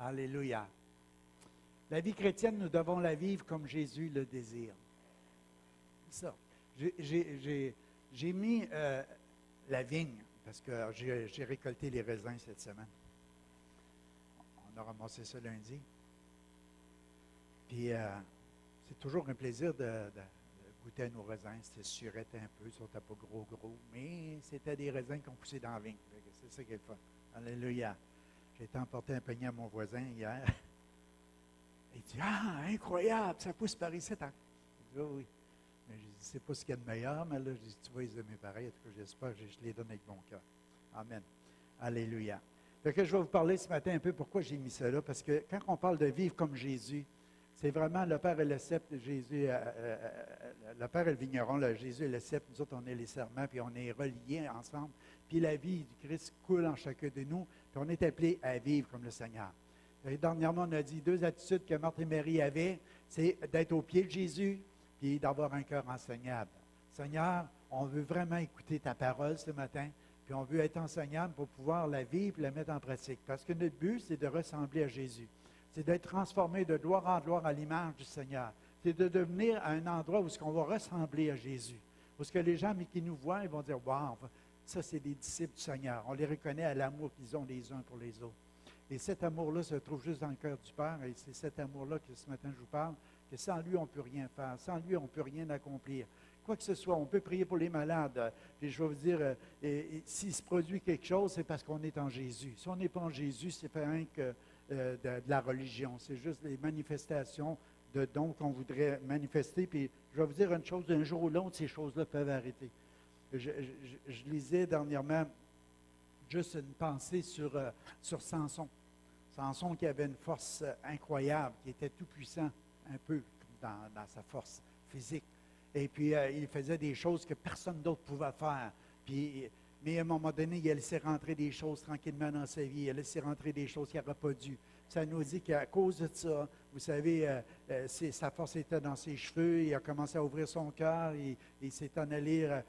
Alléluia. La vie chrétienne, nous devons la vivre comme Jésus le désire. C'est ça. J'ai mis la vigne, parce que j'ai récolté les raisins cette semaine. On a ramassé ça lundi. Puis, c'est toujours un plaisir de goûter à nos raisins. C'était surette un peu, ils n'étaient pas gros, mais c'était des raisins qui ont poussé dans la vigne. C'est ça qui est le fun. Alléluia. J'ai été emporter un panier à mon voisin hier. Il dit, ah, incroyable, ça pousse par ici. J'ai dit, oh, oui. Mais je dis, c'est pas ce qu'il y a de meilleur, mais là, je dis, tu vas les aimer pareil. En tout cas, j'espère que je les donne avec mon cœur. Amen. Alléluia. Fait que je vais vous parler ce matin un peu pourquoi j'ai mis ça là, parce que quand on parle de vivre comme Jésus, c'est vraiment le Père et le cep, Jésus, le Père et le vigneron, là, Jésus et le cep, nous autres, on est les serments, puis on est reliés ensemble. Puis la vie du Christ coule en chacun de nous, puis on est appelés à vivre comme le Seigneur. Et dernièrement, on a dit 2 attitudes que Marthe et Marie avaient, c'est d'être au pied de Jésus, puis d'avoir un cœur enseignable. Seigneur, on veut vraiment écouter ta parole ce matin, puis on veut être enseignable pour pouvoir la vivre et la mettre en pratique. Parce que notre but, c'est de ressembler à Jésus. C'est d'être transformé de gloire en gloire à l'image du Seigneur. C'est de devenir à un endroit où on va ressembler à Jésus. Où que les gens qui nous voient, ils vont dire, « Wow, ça c'est des disciples du Seigneur. » On les reconnaît à l'amour qu'ils ont les uns pour les autres. Et cet amour-là se trouve juste dans le cœur du Père. Et c'est cet amour-là que ce matin je vous parle, que sans lui, on ne peut rien faire. Sans lui, on ne peut rien accomplir. Quoi que ce soit, on peut prier pour les malades. Puis je vais vous dire, s'il se produit quelque chose, c'est parce qu'on est en Jésus. Si on n'est pas en Jésus, c'est pas rien que de la religion. C'est juste les manifestations de dons qu'on voudrait manifester. Puis je vais vous dire une chose, d'un jour ou l'autre, ces choses-là peuvent arrêter. Je lisais dernièrement juste une pensée sur Samson. Samson qui avait une force incroyable, qui était tout puissant, un peu dans sa force physique. Et puis, il faisait des choses que personne d'autre pouvait faire. Puis, mais à un moment donné, il a laissé rentrer des choses tranquillement dans sa vie. Il a laissé rentrer des choses qu'il n'aurait pas dû. Ça nous dit qu'à cause de ça, vous savez, sa force était dans ses cheveux. Il a commencé à ouvrir son cœur. Il s'est en allé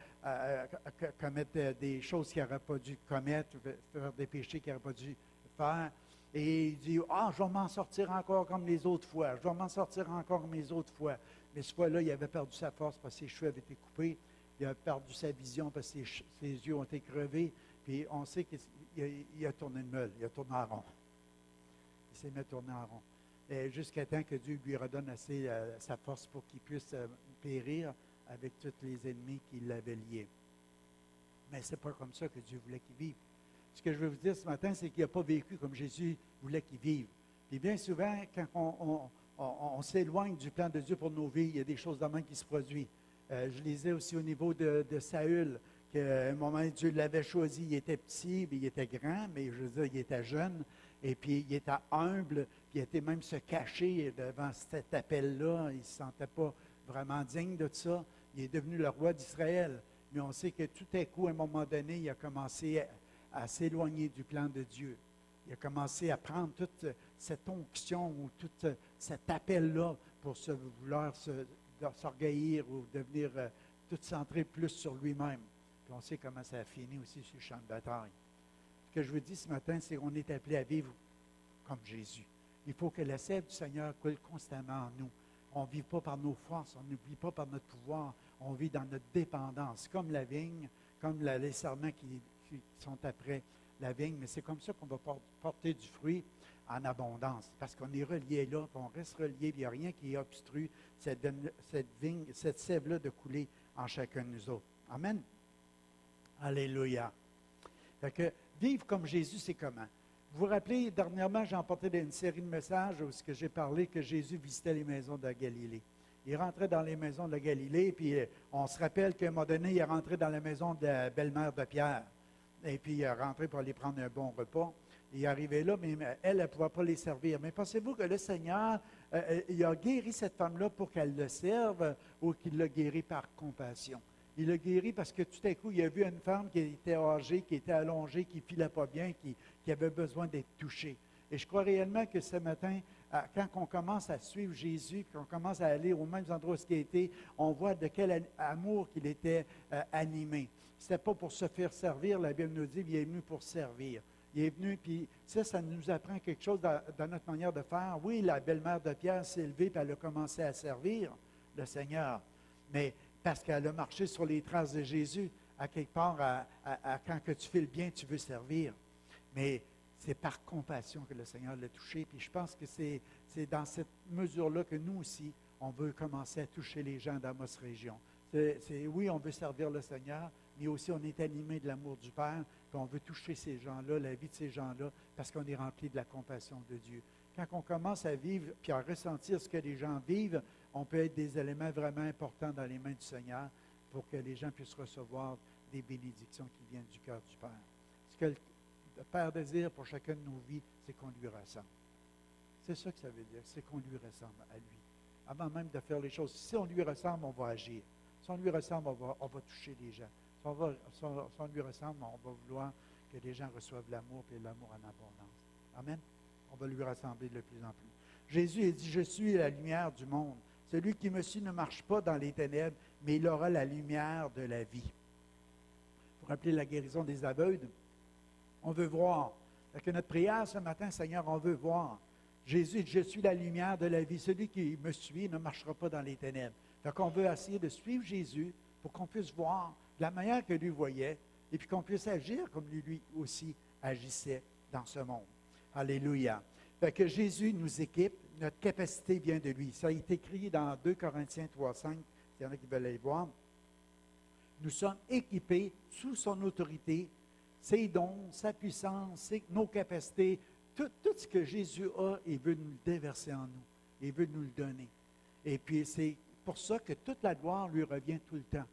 commettre des choses qu'il n'aurait pas dû commettre, faire des péchés qu'il n'aurait pas dû faire. Et il dit, je vais m'en sortir encore comme les autres fois. Je vais m'en sortir encore comme les autres fois. Mais cette fois-là, il avait perdu sa force parce que ses cheveux avaient été coupés. Il a perdu sa vision parce que ses yeux ont été crevés. Puis on sait qu'il a tourné le meule, il a tourné en rond. Il s'est mis à tourner en rond. Jusqu'à temps que Dieu lui redonne assez sa force pour qu'il puisse périr avec tous les ennemis qui l'avaient lié. Mais ce n'est pas comme ça que Dieu voulait qu'il vive. Ce que je veux vous dire ce matin, c'est qu'il n'a pas vécu comme Jésus voulait qu'il vive. Puis bien souvent, quand on s'éloigne du plan de Dieu pour nos vies, il y a des choses de même qui se produisent. Je lisais aussi au niveau de Saül, qu'à un moment, Dieu l'avait choisi, il était petit, il était grand, mais je veux dire, il était jeune, et puis il était humble, puis il était même se cacher devant cet appel-là. Il ne se sentait pas vraiment digne de ça. Il est devenu le roi d'Israël. Mais on sait que tout à coup, à un moment donné, il a commencé à s'éloigner du plan de Dieu. Il a commencé à prendre toute cette onction ou tout cet appel-là pour vouloir s'orgueillir ou devenir tout centré plus sur lui-même. Puis on sait comment ça a fini aussi sur le champ de bataille. Ce que je vous dis ce matin, c'est qu'on est appelé à vivre comme Jésus. Il faut que la sève du Seigneur coule constamment en nous. On ne vit pas par nos forces, on ne vit pas par notre pouvoir, on vit dans notre dépendance, comme la vigne, comme les serments qui sont après la vigne, mais c'est comme ça qu'on va porter du fruit en abondance, parce qu'on est relié là, qu'on reste relié, il n'y a rien qui obstrue cette vigne, cette sève-là de couler en chacun de nous autres. Amen. Alléluia. Fait que vivre comme Jésus, c'est comment? Vous vous rappelez, dernièrement, j'ai emporté une série de messages où j'ai parlé que Jésus visitait les maisons de Galilée. Il rentrait dans les maisons de Galilée, puis on se rappelle qu'à un moment donné, il est rentré dans la maison de la belle-mère de Pierre. Et puis, il est rentré pour aller prendre un bon repas. Il est arrivé là, mais elle ne pouvait pas les servir. Mais pensez-vous que le Seigneur, il a guéri cette femme-là pour qu'elle le serve ou qu'il l'a guéri par compassion? Il l'a guéri parce que tout à coup, il a vu une femme qui était âgée, qui était allongée, qui ne filait pas bien, qui avait besoin d'être touchée. Et je crois réellement que ce matin, quand on commence à suivre Jésus, qu'on commence à aller aux mêmes endroits où il était, on voit de quel amour qu'il était animé. Ce n'était pas pour se faire servir, la Bible nous dit, il est venu pour servir. Il est venu, puis ça nous apprend quelque chose dans notre manière de faire. Oui, la belle-mère de Pierre s'est levée, puis elle a commencé à servir le Seigneur. Mais parce qu'elle a marché sur les traces de Jésus, à quelque part, quand que tu fais le bien, tu veux servir. Mais c'est par compassion que le Seigneur l'a touché. Puis je pense que c'est dans cette mesure-là que nous aussi, on veut commencer à toucher les gens dans notre région. Oui, on veut servir le Seigneur, mais aussi on est animé de l'amour du Père, puis on veut toucher ces gens-là, la vie de ces gens-là, parce qu'on est rempli de la compassion de Dieu. Quand on commence à vivre, puis à ressentir ce que les gens vivent, on peut être des éléments vraiment importants dans les mains du Seigneur pour que les gens puissent recevoir des bénédictions qui viennent du cœur du Père. Ce que le Père désire pour chacune de nos vies, c'est qu'on lui ressemble. C'est ça que ça veut dire, c'est qu'on lui ressemble à lui. Avant même de faire les choses, si on lui ressemble, on va agir. Si on lui ressemble, on va toucher les gens. Si on lui ressemble, on va vouloir que les gens reçoivent l'amour et l'amour en abondance. Amen. On va lui ressembler de plus en plus. Jésus a dit, je suis la lumière du monde. Celui qui me suit ne marche pas dans les ténèbres, mais il aura la lumière de la vie. Pour rappeler la guérison des aveugles, on veut voir. Que notre prière ce matin, Seigneur, on veut voir. Jésus dit, je suis la lumière de la vie. Celui qui me suit ne marchera pas dans les ténèbres. Donc, on veut essayer de suivre Jésus pour qu'on puisse voir de la manière que lui voyait et puis qu'on puisse agir comme lui aussi agissait dans ce monde. Alléluia. Fait que Jésus nous équipe, notre capacité vient de lui. Ça a été écrit dans 2 Corinthiens 3,5, s'il y en a qui veulent aller voir. Nous sommes équipés sous son autorité, ses dons, sa puissance, nos capacités, tout ce que Jésus a, il veut nous le déverser en nous. Il veut nous le donner. Et puis, c'est pour ça que toute la gloire lui revient tout le temps.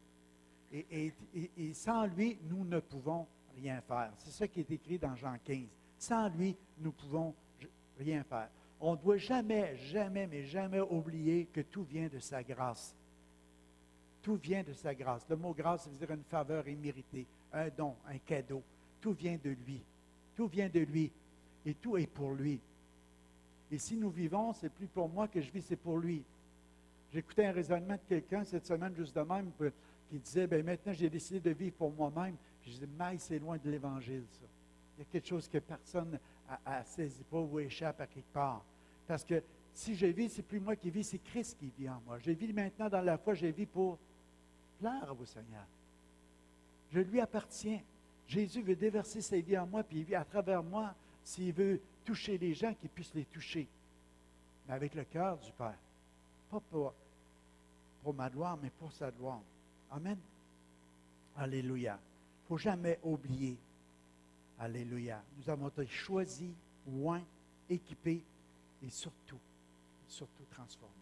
Et sans lui, nous ne pouvons rien faire. C'est ça qui est écrit dans Jean 15. Sans lui, nous ne pouvons rien faire. On ne doit jamais, jamais, mais jamais oublier que tout vient de sa grâce. Tout vient de sa grâce. Le mot grâce, ça veut dire une faveur imméritée, un don, un cadeau. Tout vient de lui. Tout vient de lui. Et tout est pour lui. Et si nous vivons, c'est plus pour moi que je vis, c'est pour lui. J'écoutais un raisonnement de quelqu'un cette semaine, juste de même, qui disait, bien maintenant j'ai décidé de vivre pour moi-même. Puis je disais, mais c'est loin de l'Évangile, ça. Il y a quelque chose que personne ne saisit pas ou échappe à quelque part. Parce que si je vis, c'est plus moi qui vis, c'est Christ qui vit en moi. Je vis maintenant dans la foi, je vis pour plaire au Seigneur. Je lui appartiens. Jésus veut déverser sa vie en moi, puis il vit à travers moi. S'il veut toucher les gens, qu'il puisse les toucher. Mais avec le cœur du Père. Pas pour ma gloire, mais pour sa gloire. Amen. Alléluia. Il ne faut jamais oublier. Alléluia. Nous avons été choisis, oints, équipés et surtout transformés.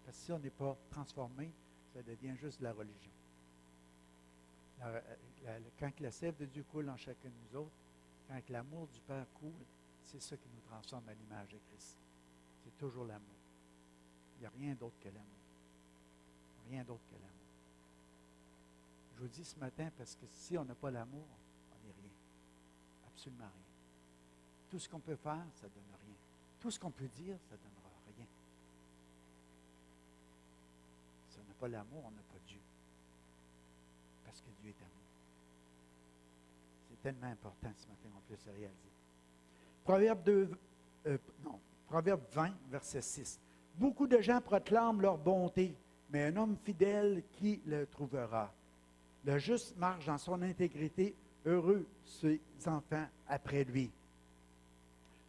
Parce que si on n'est pas transformé, ça devient juste de la religion. Quand la sève de Dieu coule en chacun de nous autres, quand l'amour du Père coule, c'est ça qui nous transforme à l'image de Christ. C'est toujours l'amour. Il n'y a rien d'autre que l'amour. Rien d'autre que l'amour. Je vous dis ce matin parce que si on n'a pas l'amour, on n'est rien. Absolument rien. Tout ce qu'on peut faire, ça ne donne rien. Tout ce qu'on peut dire, ça ne donnera rien. Si on n'a pas l'amour, on n'a pas Dieu. Parce que Dieu est amour. C'est tellement important ce matin qu'on puisse le réaliser. Proverbe 20, verset 6. Beaucoup de gens proclament leur bonté, mais un homme fidèle, qui le trouvera? Le juste marche dans son intégrité, heureux ses enfants après lui.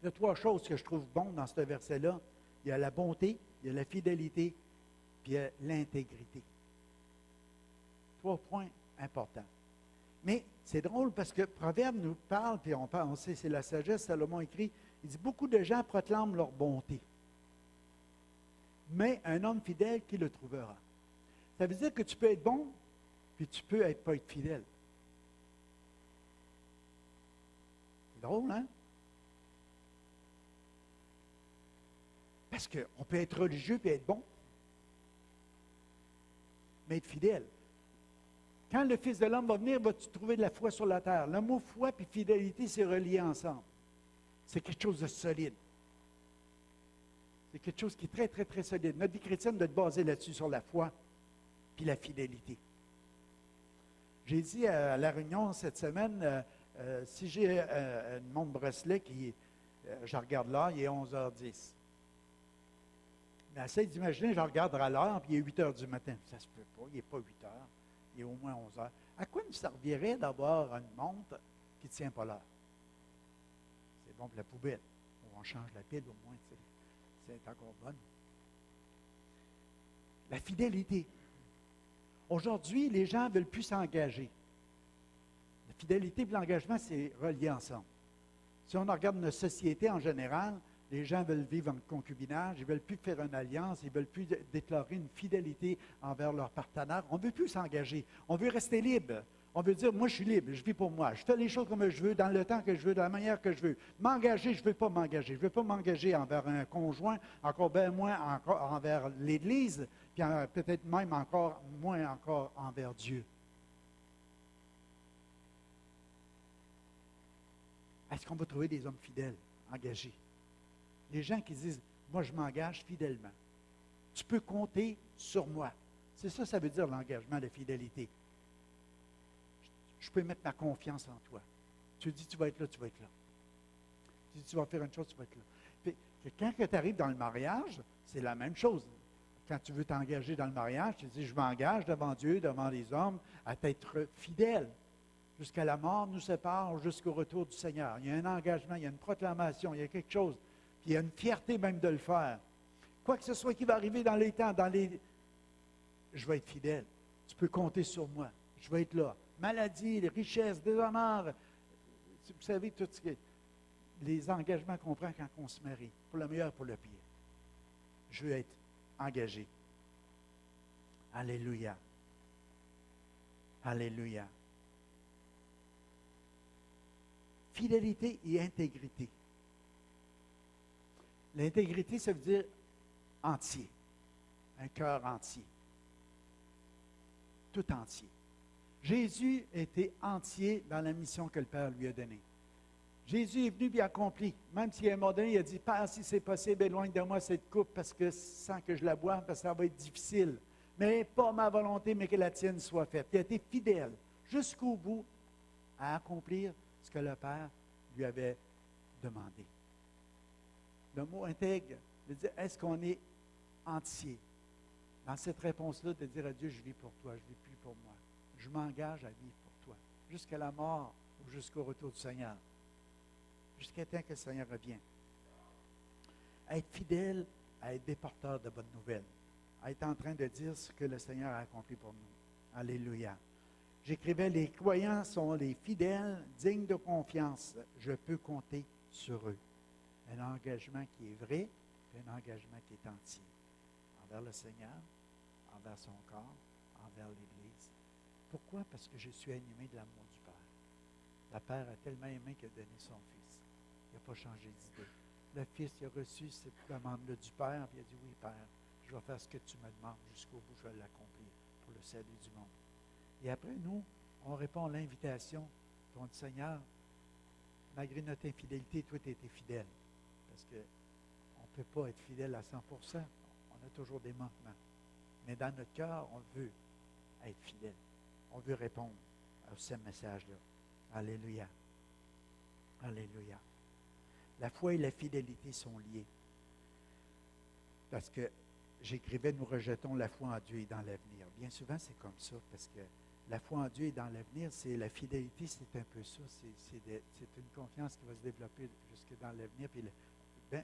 Il y a trois choses que je trouve bonnes dans ce verset-là. Il y a la bonté, il y a la fidélité, puis il y a l'intégrité. Trois points importants. Mais c'est drôle parce que Proverbe nous parle, puis on sait, c'est la sagesse, Salomon écrit, il dit, beaucoup de gens proclament leur bonté. Mais un homme fidèle, qui le trouvera? Ça veut dire que tu peux être bon, puis tu peux pas être fidèle. C'est drôle, hein? Parce qu'on peut être religieux et être bon, mais être fidèle. Quand le Fils de l'homme va venir, vas-tu trouver de la foi sur la terre? Le mot foi et fidélité, c'est relié ensemble. C'est quelque chose de solide. C'est quelque chose qui est très, très, très solide. Notre vie chrétienne doit être basée là-dessus, sur la foi et la fidélité. J'ai dit à la réunion cette semaine, Si j'ai une montre bracelet qui, je regarde l'heure, il est 11h10. Mais essaye d'imaginer, je regarderai l'heure, puis il est 8 heures du matin. Ça se peut pas, il n'est pas 8 heures, il est au moins 11 heures. À quoi nous servirait d'avoir une montre qui ne tient pas l'heure? C'est bon pour la poubelle. On change la pile au moins, c'est encore bonne. La fidélité. Aujourd'hui, les gens ne veulent plus s'engager. La fidélité et l'engagement, c'est relié ensemble. Si on regarde notre société en général, les gens veulent vivre en concubinage, ils ne veulent plus faire une alliance, ils ne veulent plus déclarer une fidélité envers leur partenaire. On ne veut plus s'engager. On veut rester libre. On veut dire, moi, je suis libre, je vis pour moi. Je fais les choses comme je veux, dans le temps que je veux, de la manière que je veux. M'engager, je ne veux pas m'engager. Je ne veux pas m'engager envers un conjoint, encore bien moins envers l'Église, puis peut-être même encore moins encore envers Dieu. Est-ce qu'on va trouver des hommes fidèles, engagés? Les gens qui disent, moi, je m'engage fidèlement. Tu peux compter sur moi. C'est ça, ça veut dire l'engagement, la fidélité. Je peux mettre ma confiance en toi. Tu dis, tu vas être là, tu vas être là. Tu dis, tu vas faire une chose, tu vas être là. Puis, quand tu arrives dans le mariage, c'est la même chose. Quand tu veux t'engager dans le mariage, tu dis, je m'engage devant Dieu, devant les hommes, à t'être fidèle. Jusqu'à la mort nous sépare, jusqu'au retour du Seigneur. Il y a un engagement, il y a une proclamation, il y a quelque chose. Puis il y a une fierté même de le faire. Quoi que ce soit qui va arriver dans les temps, je vais être fidèle. Tu peux compter sur moi. Je vais être là. Maladie, les richesses, déshonneur. Vous savez, tout ce qui les engagements qu'on prend quand on se marie, pour le meilleur, pour le pire. Je veux être engagé. Alléluia. Alléluia. Fidélité et intégrité. L'intégrité, ça veut dire entier. Un cœur entier. Tout entier. Jésus était entier dans la mission que le Père lui a donnée. Jésus est venu et accompli. Même s'il y a un moment donné, il a dit, Père, si c'est possible, éloigne de moi cette coupe parce que sans que je la boive, parce que ça va être difficile. Mais pas ma volonté, mais que la tienne soit faite. Il a été fidèle jusqu'au bout à accomplir ce que le Père lui avait demandé. Le mot intègre veut dire, est-ce qu'on est entier? Dans cette réponse-là, de dire à Dieu, je vis pour toi, je ne vis plus pour moi. Je m'engage à vivre pour toi, jusqu'à la mort ou jusqu'au retour du Seigneur, jusqu'à temps que le Seigneur revienne. À être fidèle, à être des porteurs de bonnes nouvelles, à être en train de dire ce que le Seigneur a accompli pour nous. Alléluia. J'écrivais, les croyants sont les fidèles, dignes de confiance. Je peux compter sur eux. Un engagement qui est vrai, et un engagement qui est entier. Envers le Seigneur, envers son corps, envers l'Église. Pourquoi? Parce que je suis animé de l'amour du Père. Le Père a tellement aimé qu'il a donné son Fils. Il n'a pas changé d'idée. Le Fils, il a reçu cette demande-là du Père, puis il a dit, oui, Père, je vais faire ce que tu me demandes jusqu'au bout, je vais l'accomplir pour le salut du monde. Et après, nous, on répond à l'invitation. On dit, Seigneur, malgré notre infidélité, toi, tu as été fidèle. Parce qu'on ne peut pas être fidèle à 100%. On a toujours des manquements. Mais dans notre cœur, on veut être fidèle. On veut répondre à ce message-là. Alléluia. Alléluia. La foi et la fidélité sont liées. Parce que j'écrivais, nous rejetons la foi en Dieu et dans l'avenir. Bien souvent, c'est comme ça, parce que la foi en Dieu et dans l'avenir, c'est la fidélité, c'est un peu ça. C'est une confiance qui va se développer jusque dans l'avenir. Puis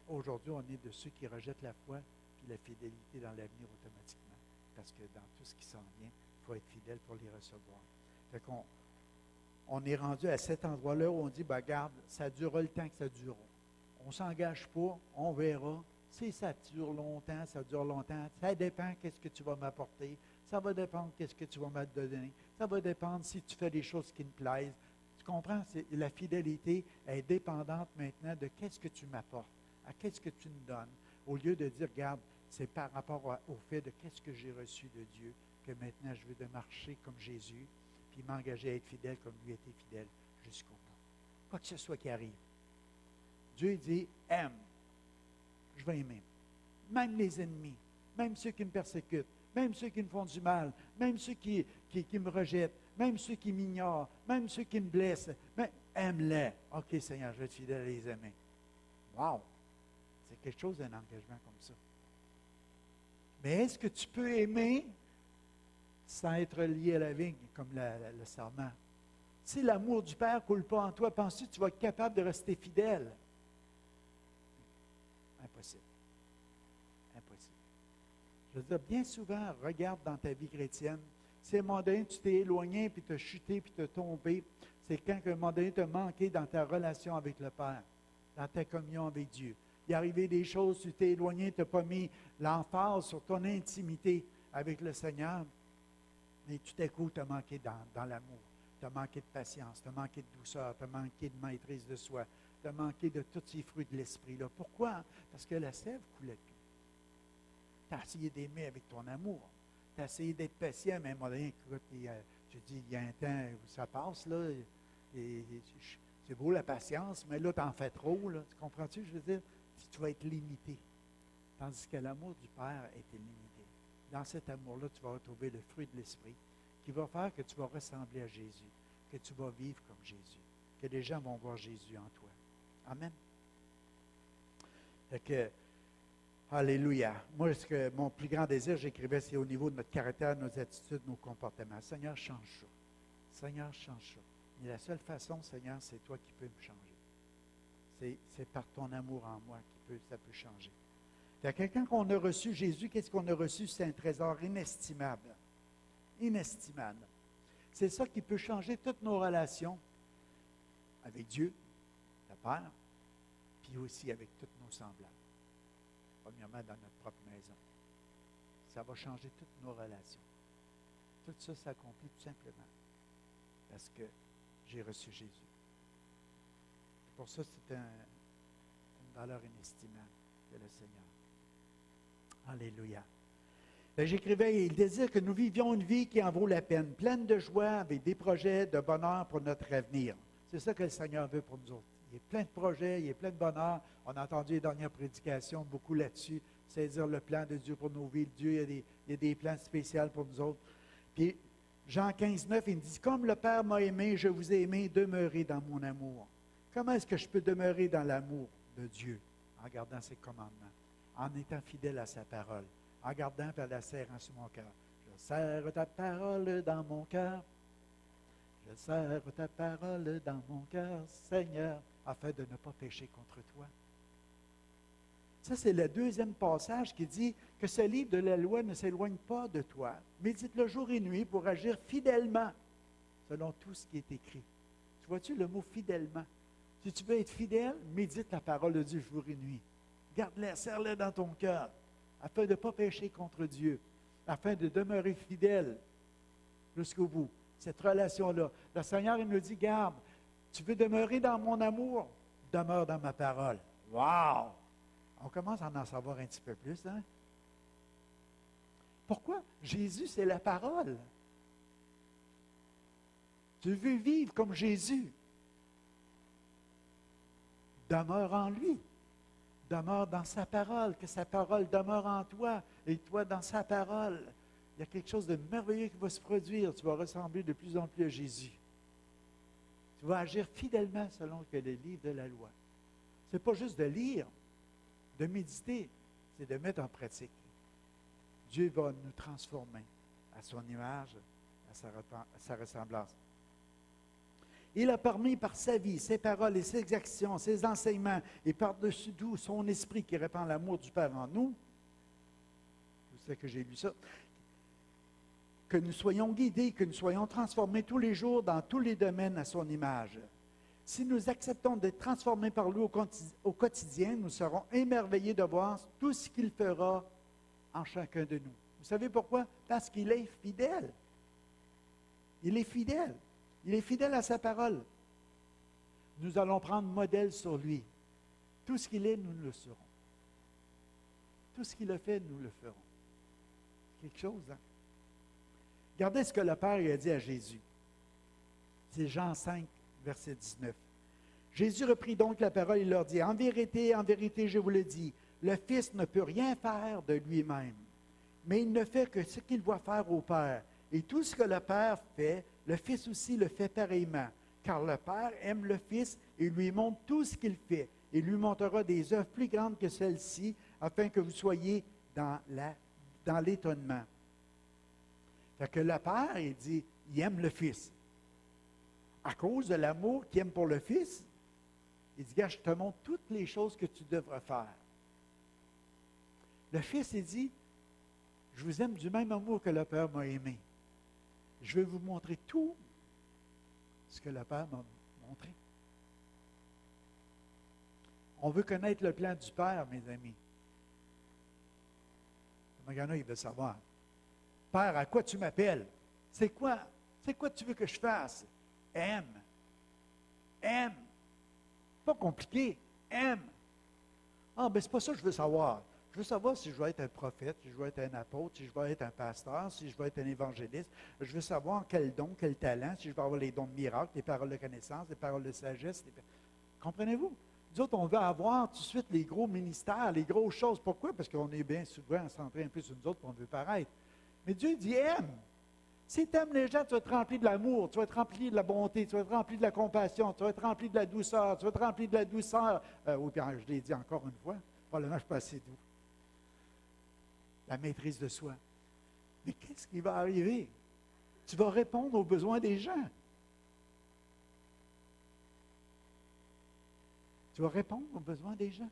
aujourd'hui, on est de ceux qui rejettent la foi puis la fidélité dans l'avenir automatiquement. Parce que dans tout ce qui s'en vient, il faut être fidèle pour les recevoir. Fait qu'on on est rendu à cet endroit-là où on dit, ben, regarde, ça durera le temps que ça durera. On ne s'engage pas, on verra. Si ça dure longtemps, ça dure longtemps. Ça dépend qu'est-ce que tu vas m'apporter. Ça va dépendre qu'est-ce que tu vas me donner. Ça va dépendre si tu fais des choses qui me plaisent. Tu comprends? La fidélité est dépendante maintenant de qu'est-ce que tu m'apportes, à qu'est-ce que tu me donnes. Au lieu de dire, regarde, c'est par rapport au fait de qu'est-ce que j'ai reçu de Dieu que maintenant je veux de marcher comme Jésus, puis m'engager à être fidèle comme lui a été fidèle jusqu'au bout. Quoi que ce soit qui arrive. Dieu dit, aime. Je vais aimer. Même les ennemis, même ceux qui me persécutent, même ceux qui me font du mal, même ceux qui me rejettent, même ceux qui m'ignorent, même ceux qui me blessent. Mais Aime-les. OK, Seigneur, je vais être fidèle à les aimer. Wow! C'est quelque chose d'un engagement comme ça. Mais est-ce que tu peux aimer sans être lié à la vigne, comme le serment? Si l'amour du Père ne coule pas en toi, penses-tu que tu vas être capable de rester fidèle? Impossible. Impossible. Je veux dire, bien souvent, regarde dans ta vie chrétienne, si à un moment donné, tu t'es éloigné, puis tu as chuté, puis tu as tombé, c'est quand à un moment donné, tu as manqué dans ta relation avec le Père, dans ta communion avec Dieu. Il est arrivé des choses, tu t'es éloigné, tu n'as pas mis l'emphase sur ton intimité avec le Seigneur, mais tout à coup, tu as manqué dans l'amour, tu as manqué de patience, tu as manqué de douceur, tu as manqué de maîtrise de soi, tu as manqué de tous ces fruits de l'esprit. Là. Pourquoi? Parce que la sève coulait de tout. Tu as essayé d'aimer avec ton amour. Tu as essayé d'être patient, mais à un moment donné, écoute, je dis, il y a un temps où ça passe, là, et c'est beau la patience, mais là, tu en fais trop, là. Tu comprends-tu, je veux dire? Tu vas être limité. Tandis que l'amour du Père est illimité. Dans cet amour-là, tu vas retrouver le fruit de l'Esprit qui va faire que tu vas ressembler à Jésus, que tu vas vivre comme Jésus, que les gens vont voir Jésus en toi. Amen. Fait que, alléluia. Moi, mon plus grand désir, j'écrivais, c'est au niveau de notre caractère, nos attitudes, nos comportements. Seigneur, change ça. Seigneur, change ça. Mais la seule façon, Seigneur, c'est toi qui peux me changer. C'est par ton amour en moi que ça peut changer. Quand on a reçu Jésus, qu'est-ce qu'on a reçu? C'est un trésor inestimable. Inestimable. C'est ça qui peut changer toutes nos relations avec Dieu, le Père, puis aussi avec tous nos semblables. Premièrement, dans notre propre maison. Ça va changer toutes nos relations. Tout ça s'accomplit tout simplement parce que j'ai reçu Jésus. Pour ça, c'est une valeur inestimable de le Seigneur. Alléluia. J'écrivais, il désire que nous vivions une vie qui en vaut la peine, pleine de joie, avec des projets de bonheur pour notre avenir. C'est ça que le Seigneur veut pour nous autres. Il y a plein de projets, il y a plein de bonheur. On a entendu les dernières prédications, beaucoup là-dessus. C'est-à-dire le plan de Dieu pour nos vies. Dieu, il y a des plans spéciaux pour nous autres. Puis, Jean 15, 9, il me dit, « Comme le Père m'a aimé, je vous ai aimé, demeurez dans mon amour. » Comment est-ce que je peux demeurer dans l'amour de Dieu? En gardant ses commandements, en étant fidèle à sa parole, en gardant et la serrant sur mon cœur. Je serre ta parole dans mon cœur. Je serre ta parole dans mon cœur, Seigneur, afin de ne pas pécher contre toi. Ça, c'est le deuxième passage qui dit que ce livre de la loi ne s'éloigne pas de toi. Médite-le jour et nuit pour agir fidèlement selon tout ce qui est écrit. Tu vois-tu le mot fidèlement? Si tu veux être fidèle, médite la parole de Dieu jour et nuit. Garde-la, serre-la dans ton cœur, afin de ne pas pécher contre Dieu, afin de demeurer fidèle jusqu'au bout. Cette relation-là. Le Seigneur, il me dit, garde, tu veux demeurer dans mon amour? Demeure dans ma parole. Wow! On commence à en savoir un petit peu plus, hein? Pourquoi? Jésus, c'est la parole. Tu veux vivre comme Jésus. Demeure en lui. Demeure dans sa parole, que sa parole demeure en toi et toi dans sa parole. Il y a quelque chose de merveilleux qui va se produire. Tu vas ressembler de plus en plus à Jésus. Tu vas agir fidèlement selon que le livre de la loi. Ce n'est pas juste de lire, de méditer, c'est de mettre en pratique. Dieu va nous transformer à son image, à sa ressemblance. Il a permis par sa vie, ses paroles et ses actions, ses enseignements, et par-dessus tout son esprit qui répand l'amour du Père en nous. Je sais que j'ai lu ça. Que nous soyons guidés, que nous soyons transformés tous les jours dans tous les domaines à son image. Si nous acceptons d'être transformés par lui au quotidien, nous serons émerveillés de voir tout ce qu'il fera en chacun de nous. Vous savez pourquoi? Parce qu'il est fidèle. Il est fidèle. Il est fidèle à sa parole. Nous allons prendre modèle sur lui. Tout ce qu'il est, nous le serons. Tout ce qu'il a fait, nous le ferons. Quelque chose, hein? Regardez ce que le Père a dit à Jésus. C'est Jean 5, verset 19. Jésus reprit donc la parole et leur dit, en vérité, je vous le dis, le Fils ne peut rien faire de lui-même, mais il ne fait que ce qu'il voit faire au Père. Et tout ce que le Père fait, le Fils aussi le fait pareillement. car le Père aime le Fils et lui montre tout ce qu'il fait. Il lui montrera des œuvres plus grandes que celles-ci, afin que vous soyez dans l'étonnement. Fait que le Père, il dit, il aime le Fils. À cause de l'amour qu'il aime pour le Fils, il dit, regarde, je te montre toutes les choses que tu devras faire. Le Fils, il dit, je vous aime du même amour que le Père m'a aimé. Je vais vous montrer tout ce que le Père m'a montré. On veut connaître le plan du Père, mes amis. Il y en a, il veut savoir. Père, à quoi tu m'appelles? C'est quoi tu veux que je fasse? Aime. Aime. Pas compliqué. Aime. Ah, ben c'est pas ça que je veux savoir. Je veux savoir si je vais être un prophète, si je vais être un apôtre, si je vais être un pasteur, si je vais être un évangéliste. Je veux savoir quel don, quel talent, si je vais avoir les dons de miracle, les paroles de connaissance, les paroles de sagesse. Comprenez-vous? Nous autres, on veut avoir tout de suite les gros ministères, les grosses choses. Pourquoi? Parce qu'on est bien souvent centré un peu sur nous autres, on veut paraître. Mais Dieu dit, aime. Si tu aimes les gens, tu vas être rempli de l'amour, tu vas être rempli de la bonté, tu vas être rempli de la compassion, tu vas être rempli de la douceur, tu vas être rempli de la douceur. Oui, bien, je l'ai dit encore une fois, probablement je ne suis pas assez doux. La maîtrise de soi. Mais qu'est-ce qui va arriver? Tu vas répondre aux besoins des gens. Tu vas répondre aux besoins des gens.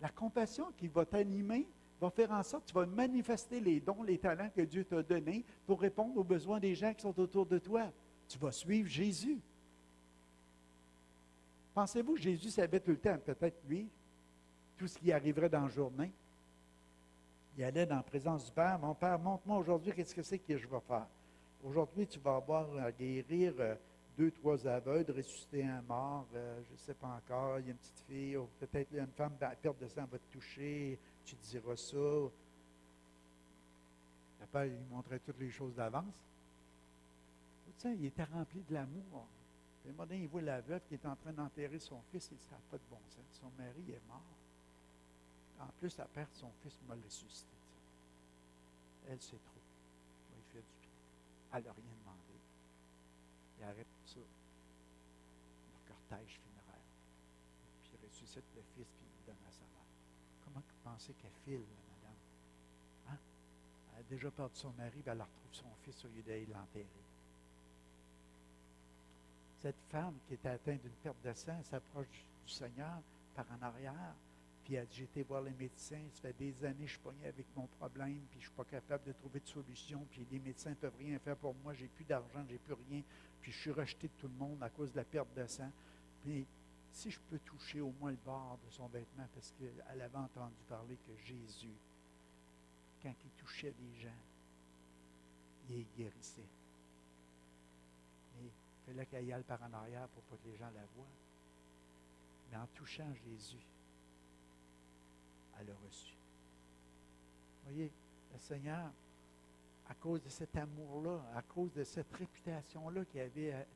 La compassion qui va t'animer va faire en sorte que tu vas manifester les dons, les talents que Dieu t'a donnés pour répondre aux besoins des gens qui sont autour de toi. Tu vas suivre Jésus. Pensez-vous que Jésus savait tout le temps, peut-être lui, tout ce qui arriverait dans la journée? Il allait dans la présence du Père. Mon Père, montre-moi aujourd'hui qu'est-ce que c'est que je vais faire. Aujourd'hui, tu vas avoir à guérir 2, 3 aveugles, ressusciter un mort, je ne sais pas encore. Il y a une petite fille, ou peut-être une femme à perte de sang va te toucher, tu diras ça. Le Père lui montrait toutes les choses d'avance. Tu sais, il était rempli de l'amour. Puis, un moment donné, il voit la veuve qui est en train d'enterrer son fils, il dit, ça n'a pas de bon sens. Son mari est mort. En plus, elle perd son fils, m'a ressuscité. Elle, c'est trop. Il fait du bien. Elle n'a rien demandé. Il arrête tout ça. Le cortège funéraire. Puis il ressuscite le fils, puis il le donne à sa mère. Comment vous pensez qu'elle file, madame? Hein? Elle a déjà perdu son mari, puis elle retrouve son fils au lieu d'aller l'enterrer. Cette femme qui était atteinte d'une perte de sang, elle s'approche du Seigneur par en arrière. Puis elle dit, j'ai été voir les médecins, ça fait des années que je suis pogné avec mon problème, puis je ne suis pas capable de trouver de solution, puis les médecins ne peuvent rien faire pour moi, j'ai plus d'argent, j'ai plus rien, puis je suis rejeté de tout le monde à cause de la perte de sang. Puis si je peux toucher au moins le bord de son vêtement, parce qu'elle avait entendu parler que Jésus, quand il touchait les gens, il les guérissait. Mais il fallait qu'elle y aille par en arrière pour pas que les gens la voient. Mais en touchant Jésus, elle a reçu. Vous voyez, le Seigneur, à cause de cet amour-là, à cause de cette réputation-là qu'il avait,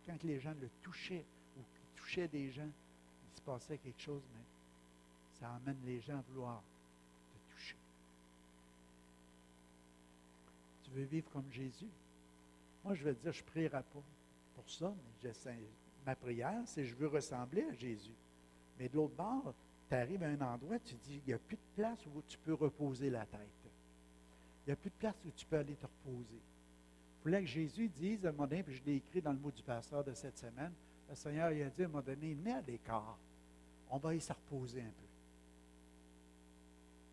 quand les gens le touchaient ou qu'il touchait des gens, il se passait quelque chose, mais ça amène les gens à vouloir te toucher. Tu veux vivre comme Jésus? Moi, je vais te dire, je ne prierai pas pour ça, mais ma prière, c'est je veux ressembler à Jésus. Mais de l'autre bord, tu arrives à un endroit, tu dis, il n'y a plus de place où tu peux reposer la tête. Il n'y a plus de place où tu peux aller te reposer. Il fallait que Jésus dise à un moment donné, puis je l'ai écrit dans le mot du pasteur de cette semaine, le Seigneur il a dit à un moment donné, venez à l'écart, on va aller se reposer un peu.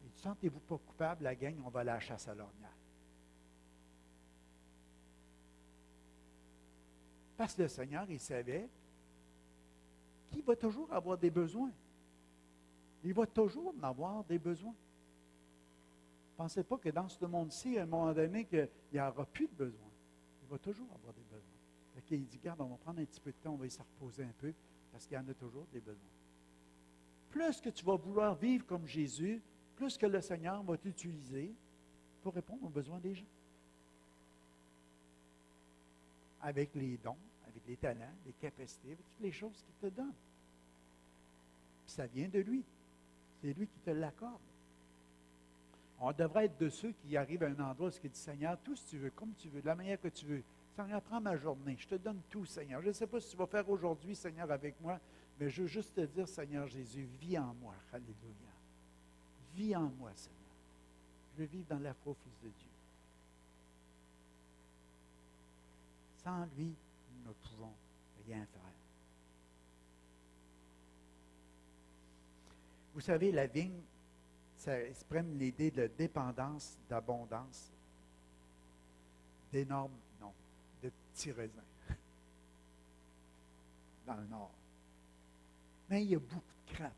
Et sentez-vous pas coupable, la gang, on va aller à la chasse à l'ornière. Parce que le Seigneur, il savait qu'il va toujours avoir des besoins. Il va toujours en avoir des besoins. Ne pensez pas que dans ce monde-ci, à un moment donné, qu'il n'y aura plus de besoins. Il va toujours avoir des besoins. Il dit, regarde, on va prendre un petit peu de temps, on va se reposer un peu, parce qu'il y en a toujours des besoins. Plus que tu vas vouloir vivre comme Jésus, plus que le Seigneur va t'utiliser pour répondre aux besoins des gens. Avec les dons, avec les talents, les capacités, avec toutes les choses qu'il te donne. Puis ça vient de lui. C'est lui qui te l'accorde. On devrait être de ceux qui arrivent à un endroit où il dit, Seigneur, tout ce que tu veux, comme tu veux, de la manière que tu veux. Seigneur, prends ma journée. Je te donne tout, Seigneur. Je ne sais pas ce que tu vas faire aujourd'hui, Seigneur, avec moi, mais je veux juste te dire, Seigneur Jésus, vis en moi. Alléluia. Vis en moi, Seigneur. Je veux vivre dans la foi au Fils de Dieu. Sans lui, nous ne pouvons rien faire. Vous savez, la vigne, ça exprime l'idée de dépendance, d'abondance, d'énormes, non, de petits raisins dans le nord. Mais il y a beaucoup de grappes.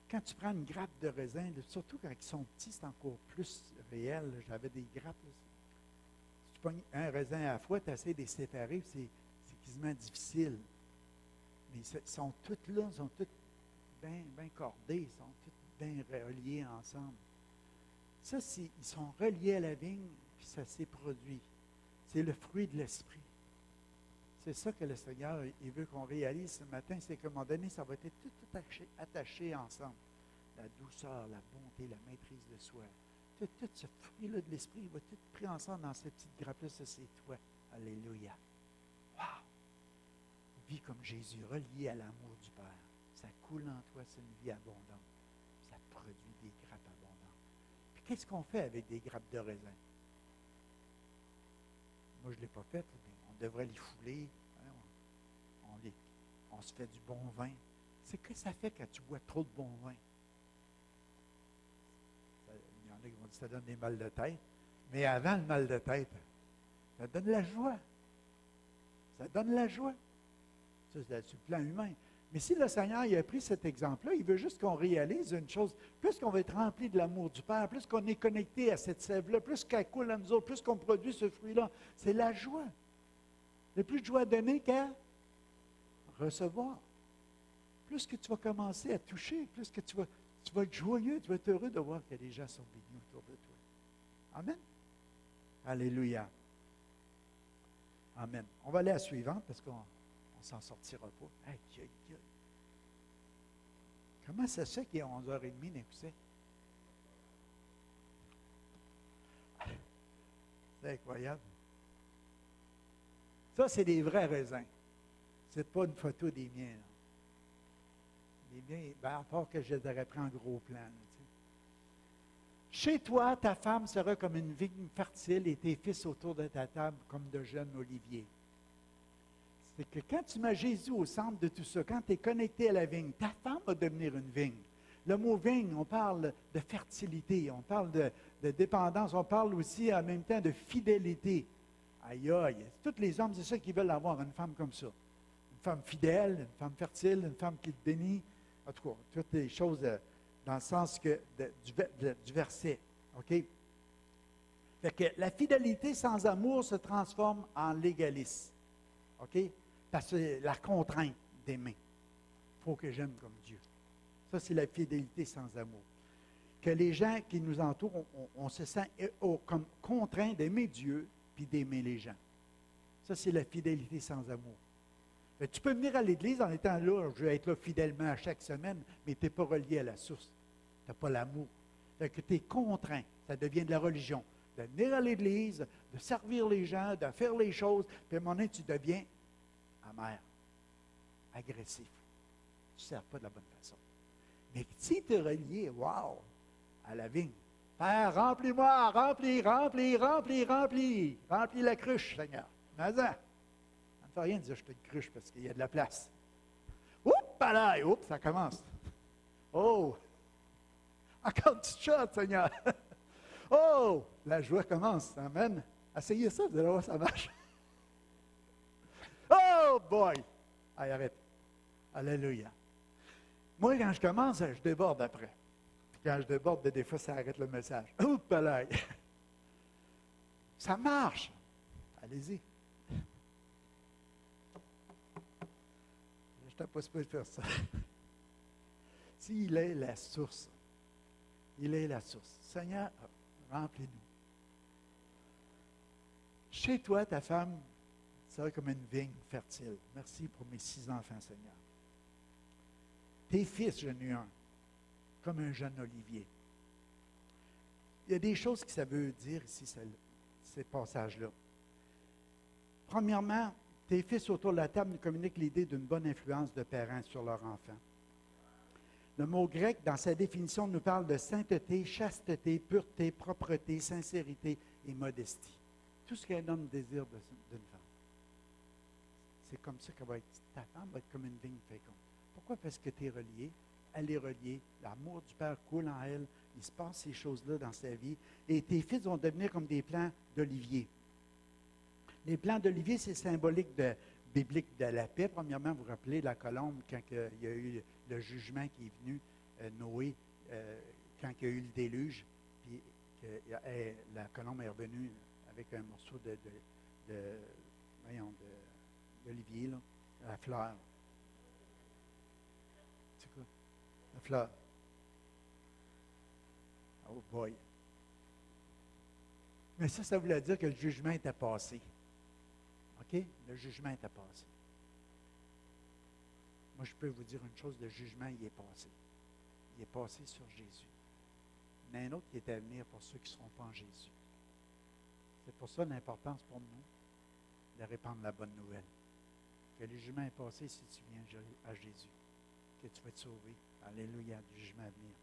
Quand tu prends une grappe de raisin, surtout quand ils sont petits, c'est encore plus réel. J'avais des grappes. Là. Si tu pognes un raisin à la fois, tu essaies de les séparer, c'est quasiment difficile. Mais ils sont toutes là, ils sont toutes bien cordés, ils sont toutes bien reliés ensemble. Ça, ils sont reliés à la vigne, puis ça s'est produit. C'est le fruit de l'esprit. C'est ça que le Seigneur, il veut qu'on réalise ce matin, c'est qu'à un moment donné, ça va être tout attaché ensemble. La douceur, la bonté, la maîtrise de soi. Tout ce fruit-là de l'esprit, il va tout pris ensemble dans cette petite grappe-là, ça c'est toi. Alléluia. Wow! Vis comme Jésus, relié à l'amour du Père. Ça coule en toi, c'est une vie abondante. Ça produit des grappes abondantes. Puis qu'est-ce qu'on fait avec des grappes de raisin? Moi, je ne l'ai pas fait, mais on devrait les fouler. Hein, on se fait du bon vin. C'est que ça fait quand tu bois trop de bon vin. Il y en a qui vont dire que ça donne des mal de tête. Mais avant le mal de tête, ça donne la joie. Ça donne la joie. Ça, c'est sur le plan humain. Mais si le Seigneur il a pris cet exemple-là, il veut juste qu'on réalise une chose. Plus qu'on va être rempli de l'amour du Père, plus qu'on est connecté à cette sève-là, plus qu'elle coule à nous autres, plus qu'on produit ce fruit-là, c'est la joie. Il n'y a plus de joie à donner qu'à recevoir. Plus que tu vas commencer à toucher, plus que tu vas être joyeux, tu vas être heureux de voir que les gens sont bénis autour de toi. Amen. Alléluia. Amen. On va aller à la suivante parce qu'on ne s'en sortira pas. Aïe, aïe, aïe. Comment ça se fait qu'il est 11h30, n'écoutez? C'est incroyable. Ça, c'est des vrais raisins. Ce n'est pas une photo des miens. Là. Les miens, à part que je les aurais pris en gros plan. Là, chez toi, ta femme sera comme une vigne fertile et tes fils autour de ta table comme de jeunes oliviers. C'est que quand tu mets Jésus au centre de tout ça, quand tu es connecté à la vigne, ta femme va devenir une vigne. Le mot vigne, on parle de fertilité, on parle de dépendance, on parle aussi en même temps de fidélité. Aïe, aïe, tous les hommes, c'est ça qu'ils veulent avoir, une femme comme ça. Une femme fidèle, une femme fertile, une femme qui te bénit. En tout cas, toutes les choses dans le sens du verset. OK? Fait que la fidélité sans amour se transforme en légalisme. OK? Parce que c'est la contrainte d'aimer. Il faut que j'aime comme Dieu. Ça, c'est la fidélité sans amour. Que les gens qui nous entourent, on se sent comme contraint d'aimer Dieu puis d'aimer les gens. Ça, c'est la fidélité sans amour. Fait que tu peux venir à l'Église en étant là, je vais être là fidèlement à chaque semaine, mais tu n'es pas relié à la source. Tu n'as pas l'amour. Fait que tu es contraint. Ça devient de la religion. De venir à l'Église, de servir les gens, de faire les choses, puis à un moment donné, tu deviens amer, agressif. Tu ne sers pas de la bonne façon. Mais si tu es relié, wow, à la vigne, Père, remplis-moi, remplis la cruche, Seigneur. Mais ça ne fait rien de dire je suis une cruche parce qu'il y a de la place. Oups, là, oups, ça commence. Oh, encore une petite shot, Seigneur. Oh, la joie commence. Amen. Essayez ça, vous allez voir, ça marche. Oh boy! Allez, arrête. Alléluia. Moi, quand je commence, je déborde après. Puis quand je déborde, des fois, ça arrête le message. Oups, là. Ça marche. Allez-y. Je n'étais pas supposé faire ça. S'il est la source, il est la source. Seigneur, remplis-nous. Chez toi, ta femme sera comme une vigne fertile. Merci pour mes 6 enfants, Seigneur. Tes fils, j'en ai un, comme un jeune olivier. Il y a des choses que ça veut dire ici, ces passages-là. Premièrement, tes fils autour de la table nous communiquent l'idée d'une bonne influence de parents sur leur enfant. Le mot grec, dans sa définition, nous parle de sainteté, chasteté, pureté, propreté, sincérité et modestie. Tout ce qu'un homme désire d'une femme. C'est comme ça qu'elle va être. Ta femme va être comme une vigne féconde. Pourquoi? Parce que tu es relié. Elle est reliée. L'amour du Père coule en elle. Il se passe ces choses-là dans sa vie. Et tes fils vont devenir comme des plants d'olivier. Les plants d'olivier, c'est symbolique biblique de la paix. Premièrement, vous vous rappelez la colombe, quand il y a eu le jugement qui est venu, Noé, quand il y a eu le déluge, puis la colombe est revenue avec un morceau d'olivier, là, la fleur. C'est quoi? La fleur. Oh boy. Mais ça voulait dire que le jugement était passé. OK? Le jugement était passé. Moi, je peux vous dire une chose, le jugement, il est passé. Il est passé sur Jésus. Il y en a un autre qui est à venir pour ceux qui ne seront pas en Jésus. C'est pour ça l'importance pour nous de répandre la bonne nouvelle. Que le jugement est passé si tu viens à Jésus. Que tu vas être sauvé. Alléluia, du jugement à venir.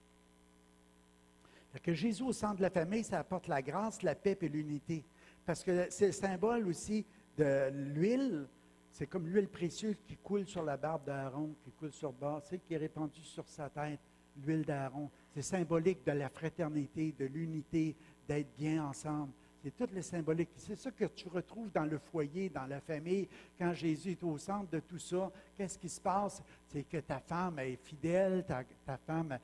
Fait que Jésus au centre de la famille, ça apporte la grâce, la paix et l'unité. Parce que c'est le symbole aussi de l'huile. C'est comme l'huile précieuse qui coule sur la barbe d'Aaron, qui coule sur le bord, c'est qui est répandue sur sa tête, l'huile d'Aaron. C'est symbolique de la fraternité, de l'unité, d'être bien ensemble. C'est tout le symbolique. C'est ça que tu retrouves dans le foyer, dans la famille. Quand Jésus est au centre de tout ça, qu'est-ce qui se passe? C'est que ta femme est fidèle, ta femme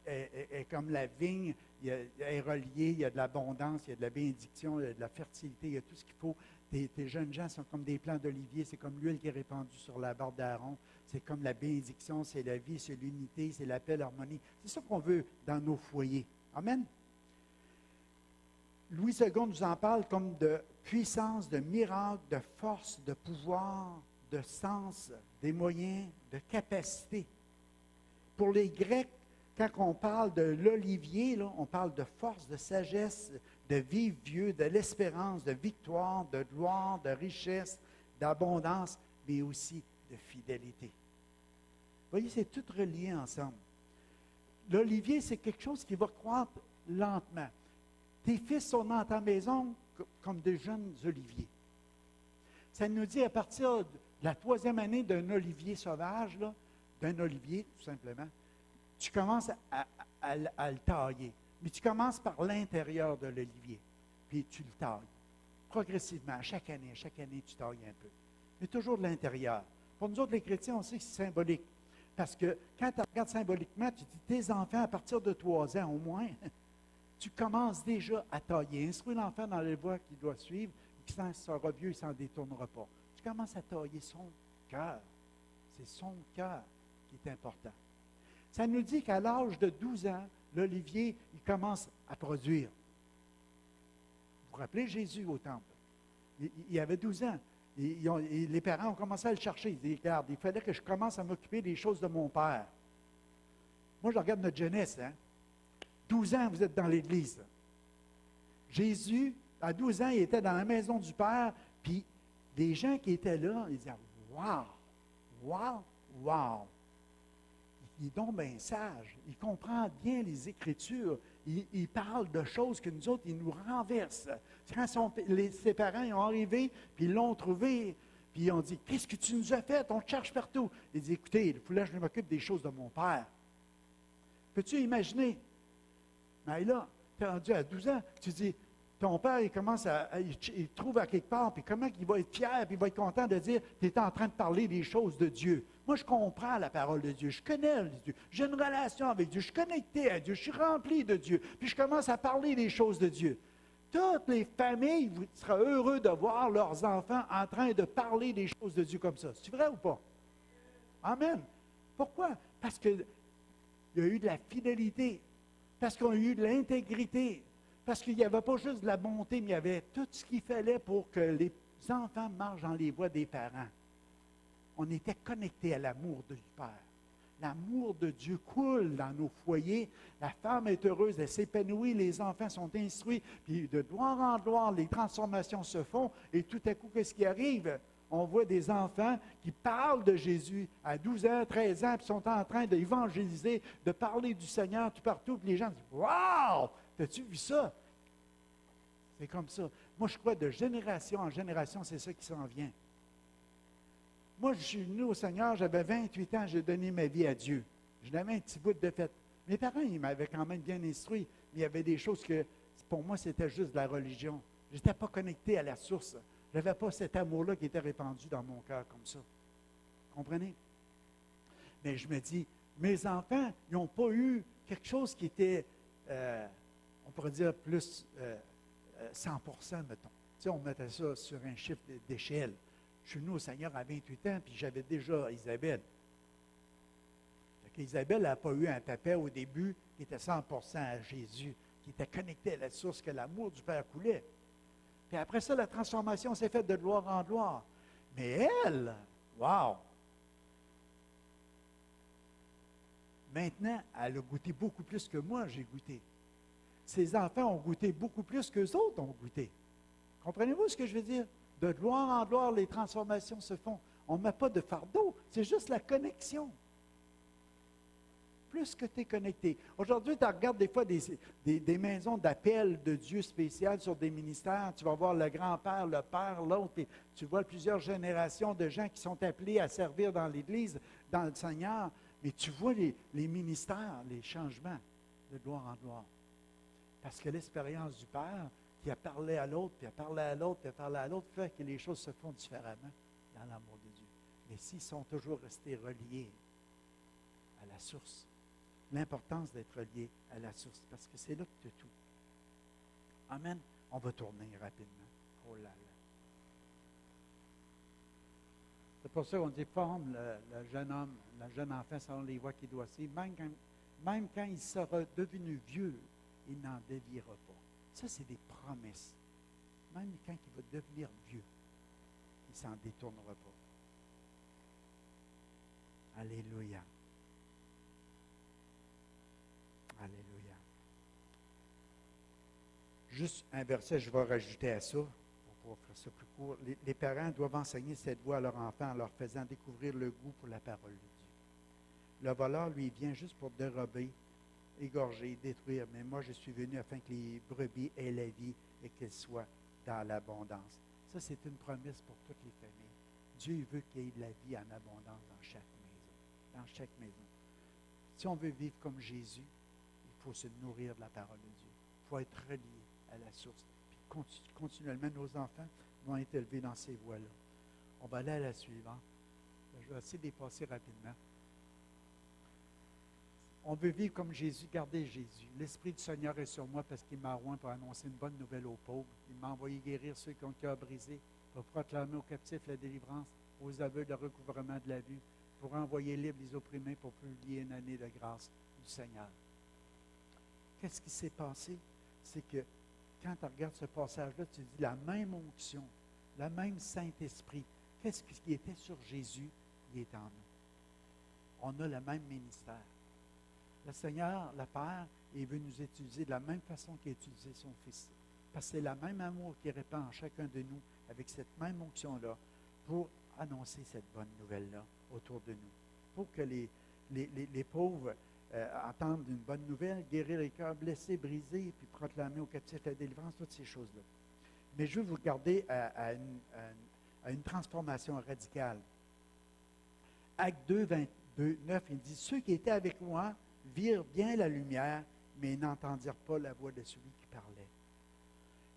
est comme la vigne, elle est reliée, il y a de l'abondance, il y a de la bénédiction, il y a de la fertilité, il y a tout ce qu'il faut. Tes jeunes gens sont comme des plants d'olivier, c'est comme l'huile qui est répandue sur la barbe d'Aaron, c'est comme la bénédiction, c'est la vie, c'est l'unité, c'est la paix, l'harmonie. C'est ça qu'on veut dans nos foyers. Amen? Louis II nous en parle comme de puissance, de miracle, de force, de pouvoir, de sens, des moyens, de capacité. Pour les Grecs, quand on parle de l'olivier, là, on parle de force, de sagesse, de vivre vieux, de l'espérance, de victoire, de gloire, de richesse, d'abondance, mais aussi de fidélité. Vous voyez, c'est tout relié ensemble. L'olivier, c'est quelque chose qui va croître lentement. Tes fils sont dans ta maison comme de jeunes oliviers. Ça nous dit à partir de la 3e année d'un olivier sauvage, là, d'un olivier tout simplement, tu commences à le tailler. Mais tu commences par l'intérieur de l'olivier, puis tu le tailles. Progressivement, chaque année, tu tailles un peu. Mais toujours de l'intérieur. Pour nous autres, les chrétiens, on sait que c'est symbolique. Parce que quand tu regardes symboliquement, tu dis, tes enfants, à partir de 3 ans au moins, tu commences déjà à tailler. Instruis l'enfant dans les voies qu'il doit suivre, et quand il sera vieux, il ne s'en détournera pas. Tu commences à tailler son cœur. C'est son cœur qui est important. Ça nous dit qu'à l'âge de 12 ans, l'olivier, il commence à produire. Vous vous rappelez Jésus au temple? Il avait 12 ans. Les parents ont commencé à le chercher. Ils disaient, regarde, il fallait que je commence à m'occuper des choses de mon père. Moi, je regarde notre jeunesse, hein? 12 ans, vous êtes dans l'Église. Jésus, à 12 ans, il était dans la maison du Père, puis des gens qui étaient là, ils disaient, wow, wow, wow. Il est donc bien sage. Il comprend bien les Écritures. Il parle de choses que nous autres, il nous renverse. Quand ses parents ils ont arrivé, puis ils l'ont trouvé, puis ils ont dit, qu'est-ce que tu nous as fait? On te cherche partout. Il dit, écoutez, il fallait que je m'occupe des choses de mon Père. Peux-tu imaginer? Mais là, tu es rendu à 12 ans, tu dis, ton père, il commence il trouve à quelque part, puis comment il va être fier, puis il va être content de dire, tu es en train de parler des choses de Dieu. Moi, je comprends la parole de Dieu, je connais Dieu, j'ai une relation avec Dieu, je suis connecté à Dieu, je suis rempli de Dieu, puis je commence à parler des choses de Dieu. Toutes les familles seront heureux de voir leurs enfants en train de parler des choses de Dieu comme ça. C'est vrai ou pas? Amen. Pourquoi? Parce qu'il y a eu de la fidélité. Parce qu'on a eu de l'intégrité, parce qu'il n'y avait pas juste de la bonté, mais il y avait tout ce qu'il fallait pour que les enfants marchent dans les voies des parents. On était connectés à l'amour du Père. L'amour de Dieu coule dans nos foyers. La femme est heureuse, elle s'épanouit, les enfants sont instruits, puis de gloire en gloire, les transformations se font, et tout à coup, qu'est-ce qui arrive? On voit des enfants qui parlent de Jésus à 12 ans, 13 ans, puis sont en train d'évangéliser, de parler du Seigneur tout partout, puis les gens disent « Wow! T'as-tu vu ça? » C'est comme ça. Moi, je crois de génération en génération, c'est ça qui s'en vient. Moi, je suis venu au Seigneur, j'avais 28 ans, j'ai donné ma vie à Dieu. Je n'avais un petit bout de fête. Mes parents, ils m'avaient quand même bien instruit, mais il y avait des choses que, pour moi, c'était juste de la religion. Je n'étais pas connecté à la source. Je n'avais pas cet amour-là qui était répandu dans mon cœur comme ça. Comprenez? Mais je me dis, mes enfants, ils n'ont pas eu quelque chose qui était, on pourrait dire, plus 100%, mettons. Tu sais, on mettait ça sur un chiffre d'échelle. Je suis venu au Seigneur à 28 ans, puis j'avais déjà Isabelle. Isabelle n'a pas eu un papa au début qui était 100% à Jésus, qui était connecté à la source que l'amour du Père coulait. Puis après ça, la transformation s'est faite de gloire en gloire. Mais elle, wow! Maintenant, elle a goûté beaucoup plus que moi, j'ai goûté. Ses enfants ont goûté beaucoup plus qu'eux autres ont goûté. Comprenez-vous ce que je veux dire? De gloire en gloire, les transformations se font. On ne met pas de fardeau, c'est juste la connexion. Plus que tu es connecté. Aujourd'hui, tu regardes des fois des maisons d'appel de Dieu spéciales sur des ministères. Tu vas voir le grand-père, le père, l'autre, puis tu vois plusieurs générations de gens qui sont appelés à servir dans l'Église, dans le Seigneur. Mais tu vois les ministères, les changements de gloire en gloire. Parce que l'expérience du Père, qui a parlé à l'autre, puis a parlé à l'autre, puis a parlé à l'autre, fait que les choses se font différemment dans l'amour de Dieu. Mais s'ils sont toujours restés reliés à la source, l'importance d'être relié à la source, parce que c'est là que tu as tout. Amen. On va tourner rapidement. Oh là là. C'est pour ça qu'on dit forme le jeune homme, le jeune enfant selon les voies qu'il doit suivre. Même quand il sera devenu vieux, il n'en déviera pas. Ça, c'est des promesses. Même quand il va devenir vieux, il ne s'en détournera pas. Alléluia. Alléluia. Juste un verset, je vais rajouter à ça, pour pouvoir faire ça plus court. Les parents doivent enseigner cette voie à leur enfant en leur faisant découvrir le goût pour la parole de Dieu. Le voleur, lui, vient juste pour dérober, égorger, détruire. Mais moi, je suis venu afin que les brebis aient la vie et qu'elles soient dans l'abondance. Ça, c'est une promesse pour toutes les familles. Dieu veut qu'il y ait de la vie en abondance dans chaque maison. Dans chaque maison. Si on veut vivre comme Jésus, il faut se nourrir de la parole de Dieu. Il faut être relié à la source. Puis continuellement, nos enfants vont être élevés dans ces voies-là. On va aller à la suivante. Je vais essayer de les passer rapidement. On veut vivre comme Jésus, gardez Jésus. L'Esprit du Seigneur est sur moi parce qu'il m'a oint pour annoncer une bonne nouvelle aux pauvres. Il m'a envoyé guérir ceux qui ont le cœur brisé, pour proclamer aux captifs la délivrance, aux aveugles le recouvrement de la vue, pour envoyer libres les opprimés, pour publier une année de grâce du Seigneur. Qu'est-ce qui s'est passé? C'est que quand tu regardes ce passage-là, tu dis la même onction, le même Saint-Esprit. Qu'est-ce qui était sur Jésus? Il est en nous. On a le même ministère. Le Seigneur, le Père, il veut nous utiliser de la même façon qu'il a utilisé son Fils. Parce que c'est le même amour qui répand en chacun de nous, avec cette même onction-là, pour annoncer cette bonne nouvelle-là autour de nous. Pour que les pauvres entendent une bonne nouvelle, guérir les cœurs blessés, brisés, puis proclamer aux captifs la délivrance, toutes ces choses-là. Mais je veux vous garder à une transformation radicale. Acte 2, 22, 9, il dit « Ceux qui étaient avec moi virent bien la lumière, mais n'entendirent pas la voix de celui qui parlait. »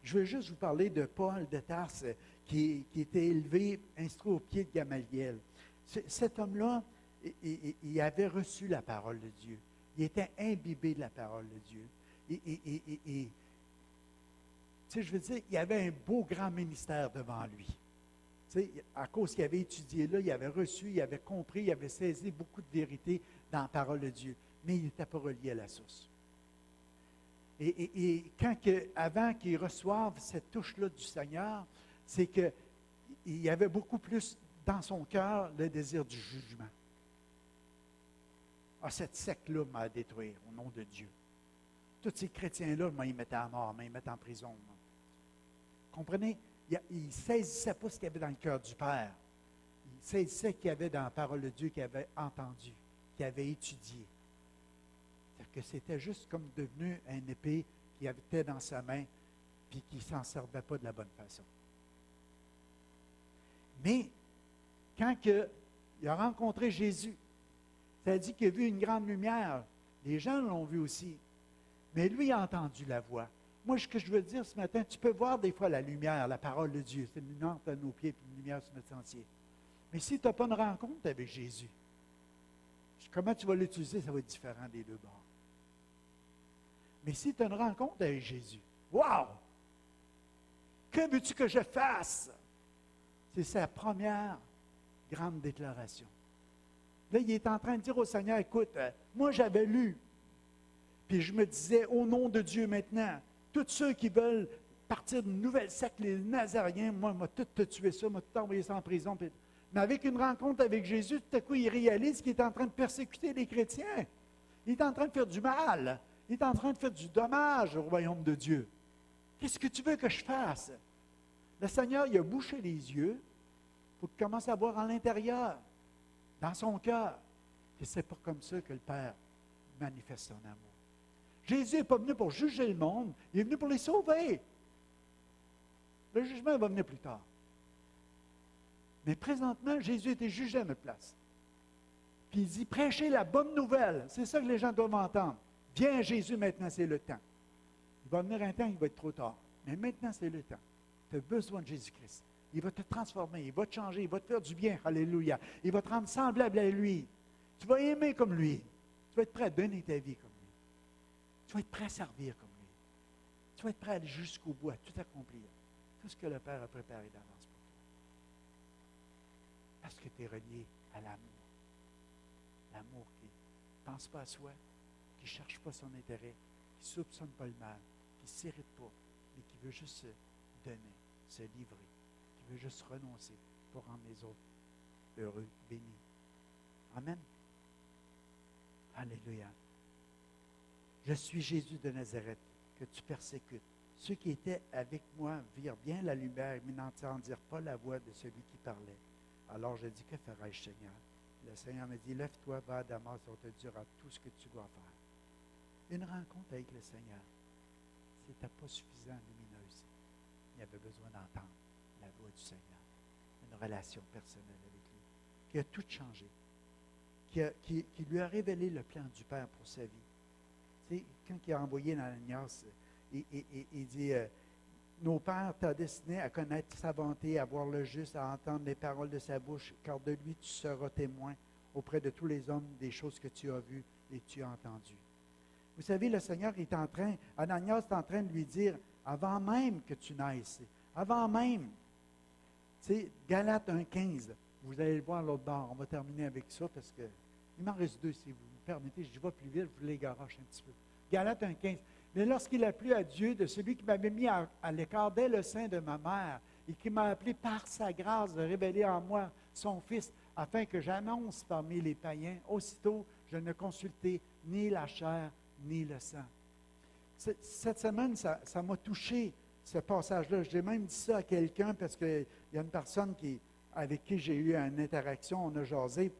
Je veux juste vous parler de Paul de Tarse, qui était élevé, instruit au pied de Gamaliel. Cet homme-là, il avait reçu la parole de Dieu. Il était imbibé de la parole de Dieu. Tu sais, je veux dire, il avait un beau grand ministère devant lui. Tu sais, à cause qu'il avait étudié là, il avait reçu, il avait compris, il avait saisi beaucoup de vérités dans la parole de Dieu. Mais il n'était pas relié à la source. Et avant qu'il reçoive cette touche-là du Seigneur, c'est qu'il y avait beaucoup plus dans son cœur le désir du jugement. Ah, cette secte-là m'a à détruire au nom de Dieu. Tous ces chrétiens-là, ils mettaient à mort, ils mettaient en prison. Comprenez? Il ne saisissait pas ce qu'il y avait dans le cœur du Père. Il saisissait ce qu'il y avait dans la parole de Dieu qu'il avait entendu, qu'il avait étudié. C'est-à-dire que c'était juste comme devenu un épée qu'il avait dans sa main, puis qu'il ne s'en servait pas de la bonne façon. Mais, quand il a rencontré Jésus, ça dit qu'il a vu une grande lumière. Les gens l'ont vu aussi. Mais lui a entendu la voix. Moi, ce que je veux dire ce matin, tu peux voir des fois la lumière, la parole de Dieu. C'est une lumière à nos pieds et une lumière sur notre sentier. Mais si tu n'as pas une rencontre avec Jésus, comment tu vas l'utiliser, ça va être différent des deux bords. Mais si tu as une rencontre avec Jésus, wow! Que veux-tu que je fasse? C'est sa première grande déclaration. Là, il est en train de dire au Seigneur, écoute, moi j'avais lu, puis je me disais, au nom de Dieu maintenant, tous ceux qui veulent partir d'une nouvelle secte, les Nazaréens, moi, m'a tout te tué ça, m'a tout envoyé ça en prison. Mais avec une rencontre avec Jésus, tout à coup, il réalise qu'il est en train de persécuter les chrétiens. Il est en train de faire du mal. Il est en train de faire du dommage au royaume de Dieu. Qu'est-ce que tu veux que je fasse? Le Seigneur, il a bouché les yeux pour qu'il commence à voir en l'intérieur, dans son cœur. Et c'est pas comme ça que le Père manifeste son amour. Jésus n'est pas venu pour juger le monde, il est venu pour les sauver. Le jugement va venir plus tard. Mais présentement, Jésus était jugé à notre place. Puis il dit, prêchez la bonne nouvelle. C'est ça que les gens doivent entendre. Viens Jésus, maintenant c'est le temps. Il va venir un temps, il va être trop tard. Mais maintenant c'est le temps. Tu as besoin de Jésus-Christ. Il va te transformer, il va te changer, il va te faire du bien. Alléluia. Il va te rendre semblable à lui. Tu vas aimer comme lui. Tu vas être prêt à donner ta vie comme lui. Tu vas être prêt à servir comme lui. Tu vas être prêt à aller jusqu'au bout, à tout accomplir. Tout ce que le Père a préparé d'avance pour toi. Parce que tu es relié à l'amour. L'amour qui ne pense pas à soi, qui ne cherche pas son intérêt, qui ne soupçonne pas le mal, qui ne s'irrite pas, mais qui veut juste se donner, se livrer, qui veut juste renoncer pour rendre les autres heureux, bénis. Amen. Alléluia. Je suis Jésus de Nazareth, que tu persécutes. Ceux qui étaient avec moi virent bien la lumière, mais n'entendirent pas la voix de celui qui parlait. Alors je dis, que ferai-je, Seigneur? Le Seigneur me dit, lève-toi, va à Damas, on te dira tout ce que tu dois faire. Une rencontre avec le Seigneur, c'était pas suffisant, lumineuse. Il avait besoin d'entendre la voix du Seigneur. Une relation personnelle avec lui, qui a tout changé, qui lui a révélé le plan du Père pour sa vie. Tu sais, quand il a envoyé Ananias, il dit, nos pères t'ont destiné à connaître sa bonté, à voir le juste, à entendre les paroles de sa bouche, car de lui tu seras témoin auprès de tous les hommes des choses que tu as vues et tu as entendues. Vous savez, le Seigneur est en train, Ananias est en train de lui dire, avant même que tu naisses, avant même, tu sais, Galates 1,15, vous allez le voir à l'autre bord, on va terminer avec ça parce que, il m'en reste deux si vous me permettez, je vais plus vite, je vous les garoche un petit peu. Galates 1,15. Mais lorsqu'il a plu à Dieu de celui qui m'avait mis à l'écart dès le sein de ma mère et qui m'a appelé par sa grâce de révéler en moi son Fils, afin que j'annonce parmi les païens, aussitôt je ne consultai ni la chair ni le sang. Cette semaine, ça m'a touché, ce passage-là. J'ai même dit ça à quelqu'un parce qu'il y a une personne avec qui j'ai eu une interaction, on a jasé.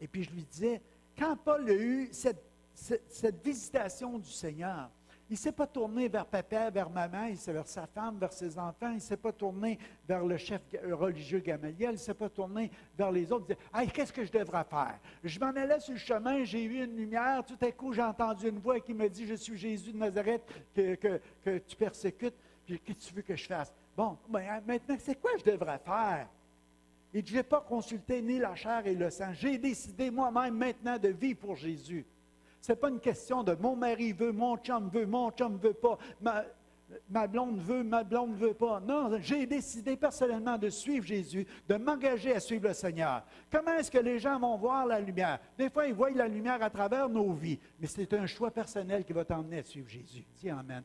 Et puis je lui disais, quand Paul a eu cette visitation du Seigneur, il ne s'est pas tourné vers papa, vers maman, il s'est vers sa femme, vers ses enfants, il ne s'est pas tourné vers le chef religieux Gamaliel, il ne s'est pas tourné vers les autres, il disait, « Hey, qu'est-ce que je devrais faire? » Je m'en allais sur le chemin, j'ai eu une lumière, tout à coup j'ai entendu une voix qui me dit, « Je suis Jésus de Nazareth que tu persécutes, puis qu'est-ce que tu veux que je fasse? » Bon, ben, maintenant, c'est quoi je devrais faire? Il dit, « Je n'ai pas consulté ni la chair et le sang, j'ai décidé moi-même maintenant de vivre pour Jésus. » Ce n'est pas une question de mon mari veut, mon chum ne veut pas, ma blonde ne veut pas. Non, j'ai décidé personnellement de suivre Jésus, de m'engager à suivre le Seigneur. Comment est-ce que les gens vont voir la lumière? Des fois, ils voient la lumière à travers nos vies, mais c'est un choix personnel qui va t'emmener à suivre Jésus. Dis Amen.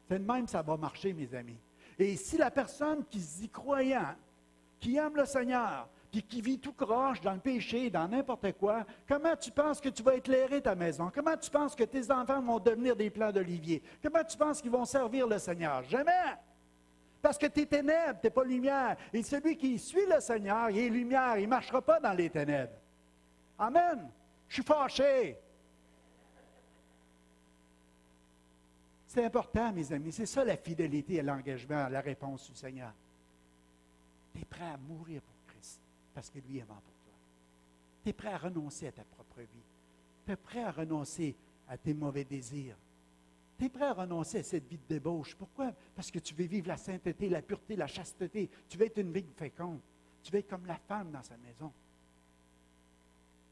C'est de même, ça va marcher, mes amis. Et si la personne qui se dit croyant, qui aime le Seigneur, puis qui vit tout croche dans le péché, dans n'importe quoi, comment tu penses que tu vas éclairer ta maison? Comment tu penses que tes enfants vont devenir des plants d'olivier? Comment tu penses qu'ils vont servir le Seigneur? Jamais! Parce que tu es ténèbres, tu n'es pas lumière. Et celui qui suit le Seigneur, il est lumière, il ne marchera pas dans les ténèbres. Amen! Je suis fâché. C'est important, mes amis. C'est ça la fidélité à l'engagement, à la réponse du Seigneur. Tu es prêt à mourir pour Christ parce que lui est mort pour toi. Tu es prêt à renoncer à ta propre vie. Tu es prêt à renoncer à tes mauvais désirs. Tu es prêt à renoncer à cette vie de débauche. Pourquoi? Parce que tu veux vivre la sainteté, la pureté, la chasteté. Tu veux être une vie féconde. Tu veux être comme la femme dans sa maison.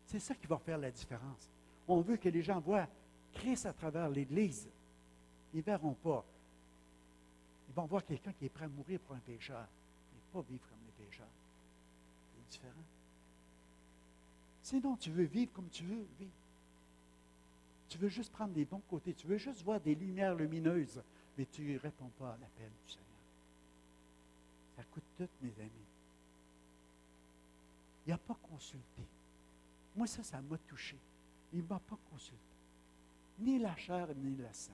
C'est ça qui va faire la différence. On veut que les gens voient Christ à travers l'Église. Ils ne verront pas. Ils vont voir quelqu'un qui est prêt à mourir pour un pécheur. Et pas vivre comme les pécheurs. C'est différent. Sinon, tu veux vivre comme tu veux vivre. Tu veux juste prendre des bons côtés. Tu veux juste voir des lumières lumineuses. Mais tu ne réponds pas à l'appel du Seigneur. Ça coûte tout, mes amis. Il n'a pas consulté. Moi, ça m'a touché. Il ne m'a pas consulté. Ni la chair, ni le sang.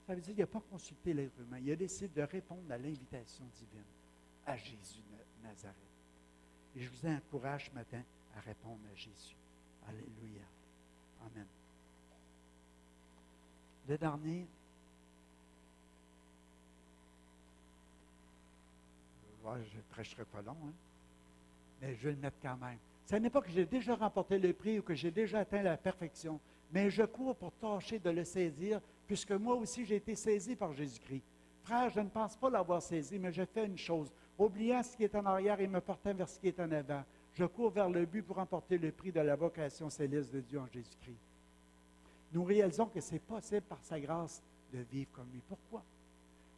Ça veut dire qu'il n'a pas consulté l'être humain. Il a décidé de répondre à l'invitation divine à Jésus de Nazareth. Et je vous encourage ce matin à répondre à Jésus. Alléluia. Amen. Le dernier, je ne prêcherai pas long, mais je vais le mettre quand même. Ce n'est pas que j'ai déjà remporté le prix ou que j'ai déjà atteint la perfection, mais je cours pour tâcher de le saisir, puisque moi aussi j'ai été saisi par Jésus-Christ. Frère, je ne pense pas l'avoir saisi, mais je fais une chose. Oubliant ce qui est en arrière et me portant vers ce qui est en avant, je cours vers le but pour remporter le prix de la vocation céleste de Dieu en Jésus-Christ. Nous réalisons que c'est possible par sa grâce de vivre comme lui. Pourquoi?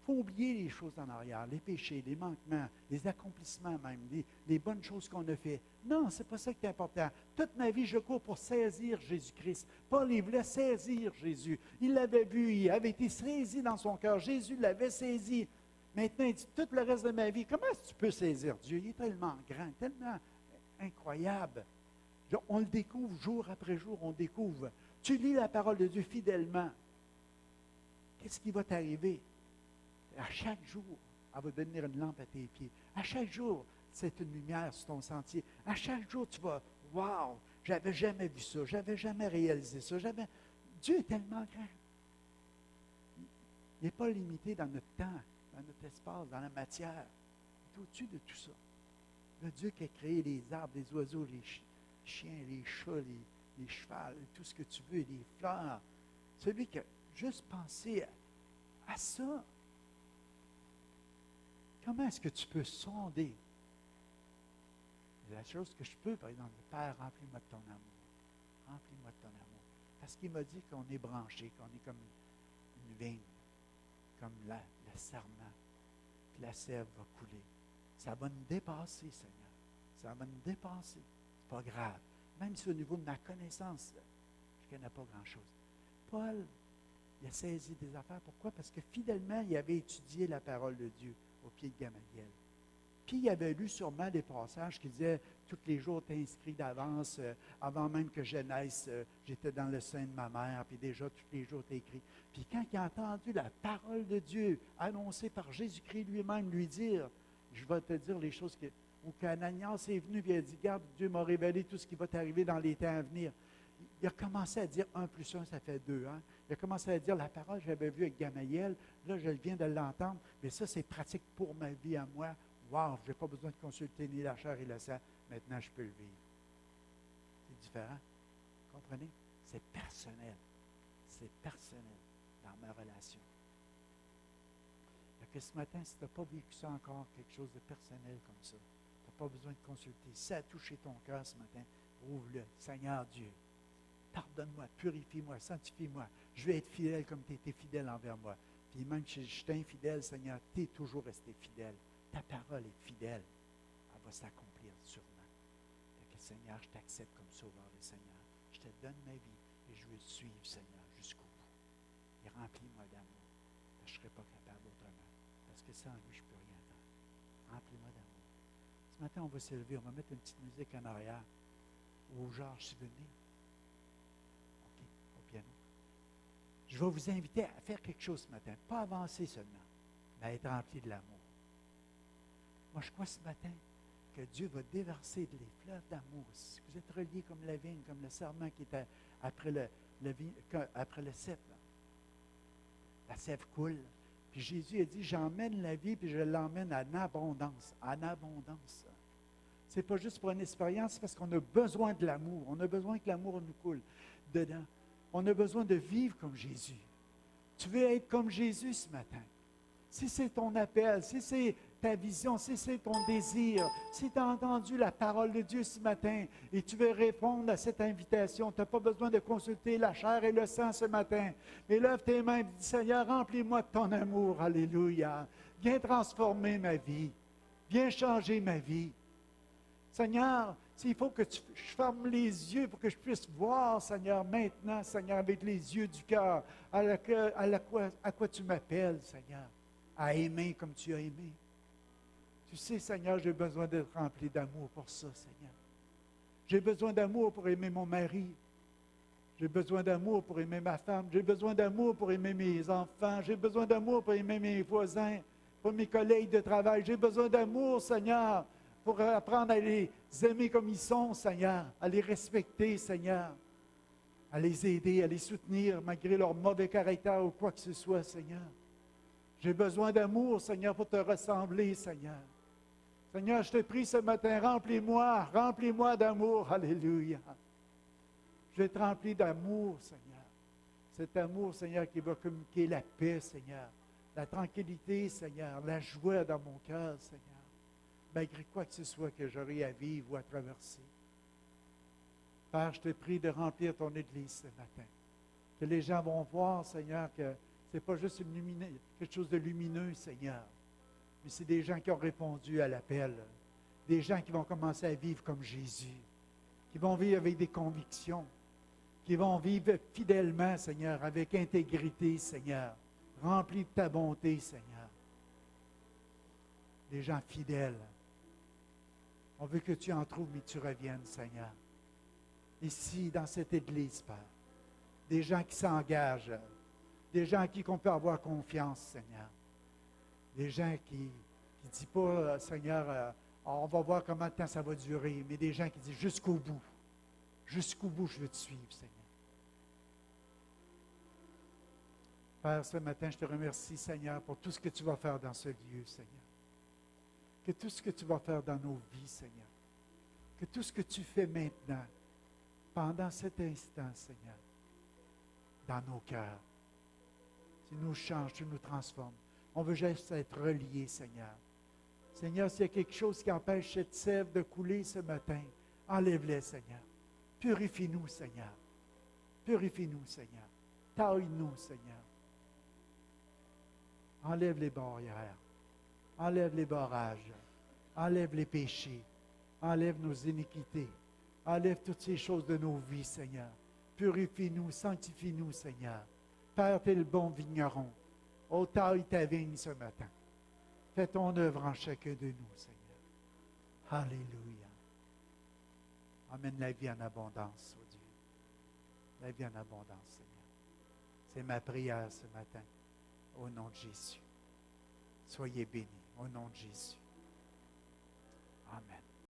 Il faut oublier les choses en arrière, les péchés, les manquements, les accomplissements même, les bonnes choses qu'on a fait. Non, ce n'est pas ça qui est important. Toute ma vie, je cours pour saisir Jésus-Christ. Paul, il voulait saisir Jésus. Il l'avait vu, il avait été saisi dans son cœur. Jésus l'avait saisi. Maintenant, il dit, tout le reste de ma vie, comment est-ce que tu peux saisir Dieu? Il est tellement grand, tellement incroyable. On le découvre jour après jour, on découvre. Tu lis la parole de Dieu fidèlement. Qu'est-ce qui va t'arriver? À chaque jour, elle va devenir une lampe à tes pieds. À chaque jour, c'est une lumière sur ton sentier. À chaque jour, tu vas, wow, j'avais jamais vu ça, j'avais jamais réalisé ça. Dieu est tellement grand. Il n'est pas limité dans notre temps, dans notre espace, dans la matière. Il est au-dessus de tout ça. Le Dieu qui a créé les arbres, les oiseaux, les chiens, les chats, les chevals, tout ce que tu veux, les fleurs. Celui qui a juste pensé à ça. Comment est-ce que tu peux sonder? La chose que je peux, par exemple, Père, remplis-moi de ton amour. Remplis-moi de ton amour. Parce qu'il m'a dit qu'on est branché, qu'on est comme une vigne, comme le sarment. Puis la sève va couler. Ça va nous dépasser, Seigneur. Ça va nous dépasser. C'est pas grave. Même si au niveau de ma connaissance, je ne connais pas grand-chose. Paul, il a saisi des affaires. Pourquoi? Parce que fidèlement, il avait étudié la parole de Dieu au pied de Gamaliel. Puis il avait lu sûrement des passages qui disaient « Tous les jours, tu es inscrit d'avance, avant même que je naisse, j'étais dans le sein de ma mère, puis déjà, tous les jours, tu es écrit. » Puis quand il a entendu la parole de Dieu annoncée par Jésus-Christ lui-même lui dire « Je vais te dire les choses que... » Ou qu'Ananias est venu et il a dit « Garde, Dieu m'a révélé tout ce qui va t'arriver dans les temps à venir. » Il a commencé à dire 1 plus 1, ça fait 2. Hein? Il a commencé à dire la parole que j'avais vue avec Gamaliel, là je viens de l'entendre, mais ça c'est pratique pour ma vie à moi. Wow, je n'ai pas besoin de consulter ni la chair et le sang, maintenant je peux le vivre. C'est différent. Comprenez? C'est personnel. C'est personnel dans ma relation. Donc ce matin, si tu n'as pas vécu ça encore, quelque chose de personnel comme ça, tu n'as pas besoin de consulter. Si ça a touché ton cœur ce matin, ouvre-le. Seigneur Dieu, pardonne-moi, purifie-moi, sanctifie-moi. Je vais être fidèle comme tu as été fidèle envers moi. Puis même si je suis infidèle, Seigneur, tu es toujours resté fidèle. Ta parole est fidèle. Elle va s'accomplir sûrement. Donc, Seigneur, je t'accepte comme sauveur et Seigneur. Je te donne ma vie et je veux te suivre, Seigneur, jusqu'au bout. Et remplis-moi d'amour. Je ne serai pas capable autrement. Parce que sans lui, je ne peux rien faire. Remplis-moi d'amour. Ce matin, on va s'élever, on va mettre une petite musique en arrière. Ou Georges, si vous venez. OK, au piano. Je vais vous inviter à faire quelque chose ce matin. Pas avancer seulement, mais à être rempli de l'amour. Moi, je crois ce matin que Dieu va déverser des fleuves d'amour. Si vous êtes reliés comme la vigne, comme le serment qui était après le cep, là. La sève coule. Puis Jésus a dit, j'emmène la vie, puis je l'emmène en abondance. En abondance. Ce n'est pas juste pour une expérience, c'est parce qu'on a besoin de l'amour. On a besoin que l'amour nous coule dedans. On a besoin de vivre comme Jésus. Tu veux être comme Jésus ce matin. Si c'est ton appel, si c'est ta vision, si c'est ton désir, si tu as entendu la parole de Dieu ce matin et tu veux répondre à cette invitation, tu n'as pas besoin de consulter la chair et le sang ce matin. Mais lève tes mains et dis, Seigneur, remplis-moi de ton amour. Alléluia. Viens transformer ma vie. Viens changer ma vie. Seigneur, s'il faut que je ferme les yeux pour que je puisse voir, Seigneur, maintenant, Seigneur, avec les yeux du cœur, à quoi tu m'appelles, Seigneur, à aimer comme tu as aimé. Tu sais, Seigneur, j'ai besoin d'être rempli d'amour pour ça, Seigneur. J'ai besoin d'amour pour aimer mon mari. J'ai besoin d'amour pour aimer ma femme. J'ai besoin d'amour pour aimer mes enfants. J'ai besoin d'amour pour aimer mes voisins, pour mes collègues de travail. J'ai besoin d'amour, Seigneur, pour apprendre à les aimer comme ils sont, Seigneur, à les respecter, Seigneur, à les aider, à les soutenir malgré leur mauvais caractère ou quoi que ce soit, Seigneur. J'ai besoin d'amour, Seigneur, pour te ressembler, Seigneur. Seigneur, je te prie ce matin, remplis-moi d'amour, alléluia. Je vais être rempli d'amour, Seigneur. Cet amour, Seigneur, qui va communiquer la paix, Seigneur, la tranquillité, Seigneur, la joie dans mon cœur, Seigneur. Malgré quoi que ce soit que j'aurai à vivre ou à traverser. Père, je te prie de remplir ton Église ce matin. Que les gens vont voir, Seigneur, que ce n'est pas juste quelque chose de lumineux, Seigneur, mais c'est des gens qui ont répondu à l'appel. Des gens qui vont commencer à vivre comme Jésus, qui vont vivre avec des convictions, qui vont vivre fidèlement, Seigneur, avec intégrité, Seigneur, remplis de ta bonté, Seigneur. Des gens fidèles. On veut que tu en trouves, mais que tu reviennes, Seigneur. Ici, dans cette Église, Père, des gens qui s'engagent, des gens à qui on peut avoir confiance, Seigneur. Des gens qui ne disent pas, Seigneur, on va voir combien de temps ça va durer, mais des gens qui disent jusqu'au bout. Jusqu'au bout, je veux te suivre, Seigneur. Père, ce matin, je te remercie, Seigneur, pour tout ce que tu vas faire dans ce lieu, Seigneur. Que tout ce que tu vas faire dans nos vies, Seigneur, que tout ce que tu fais maintenant, pendant cet instant, Seigneur, dans nos cœurs, tu nous changes, tu nous transformes. On veut juste être reliés, Seigneur. Seigneur, s'il y a quelque chose qui empêche cette sève de couler ce matin, enlève-les, Seigneur. Purifie-nous, Seigneur. Purifie-nous, Seigneur. Taille-nous, Seigneur. Enlève les barrières. Enlève les barrages. Enlève les péchés. Enlève nos iniquités. Enlève toutes ces choses de nos vies, Seigneur. Purifie-nous, sanctifie-nous, Seigneur. Père, tu es le bon vigneron. Oh, taille ta vigne ce matin. Fais ton œuvre en chacun de nous, Seigneur. Alléluia. Amène la vie en abondance, oh Dieu. La vie en abondance, Seigneur. C'est ma prière ce matin, au nom de Jésus. Soyez bénis, au nom de Jésus. Amen.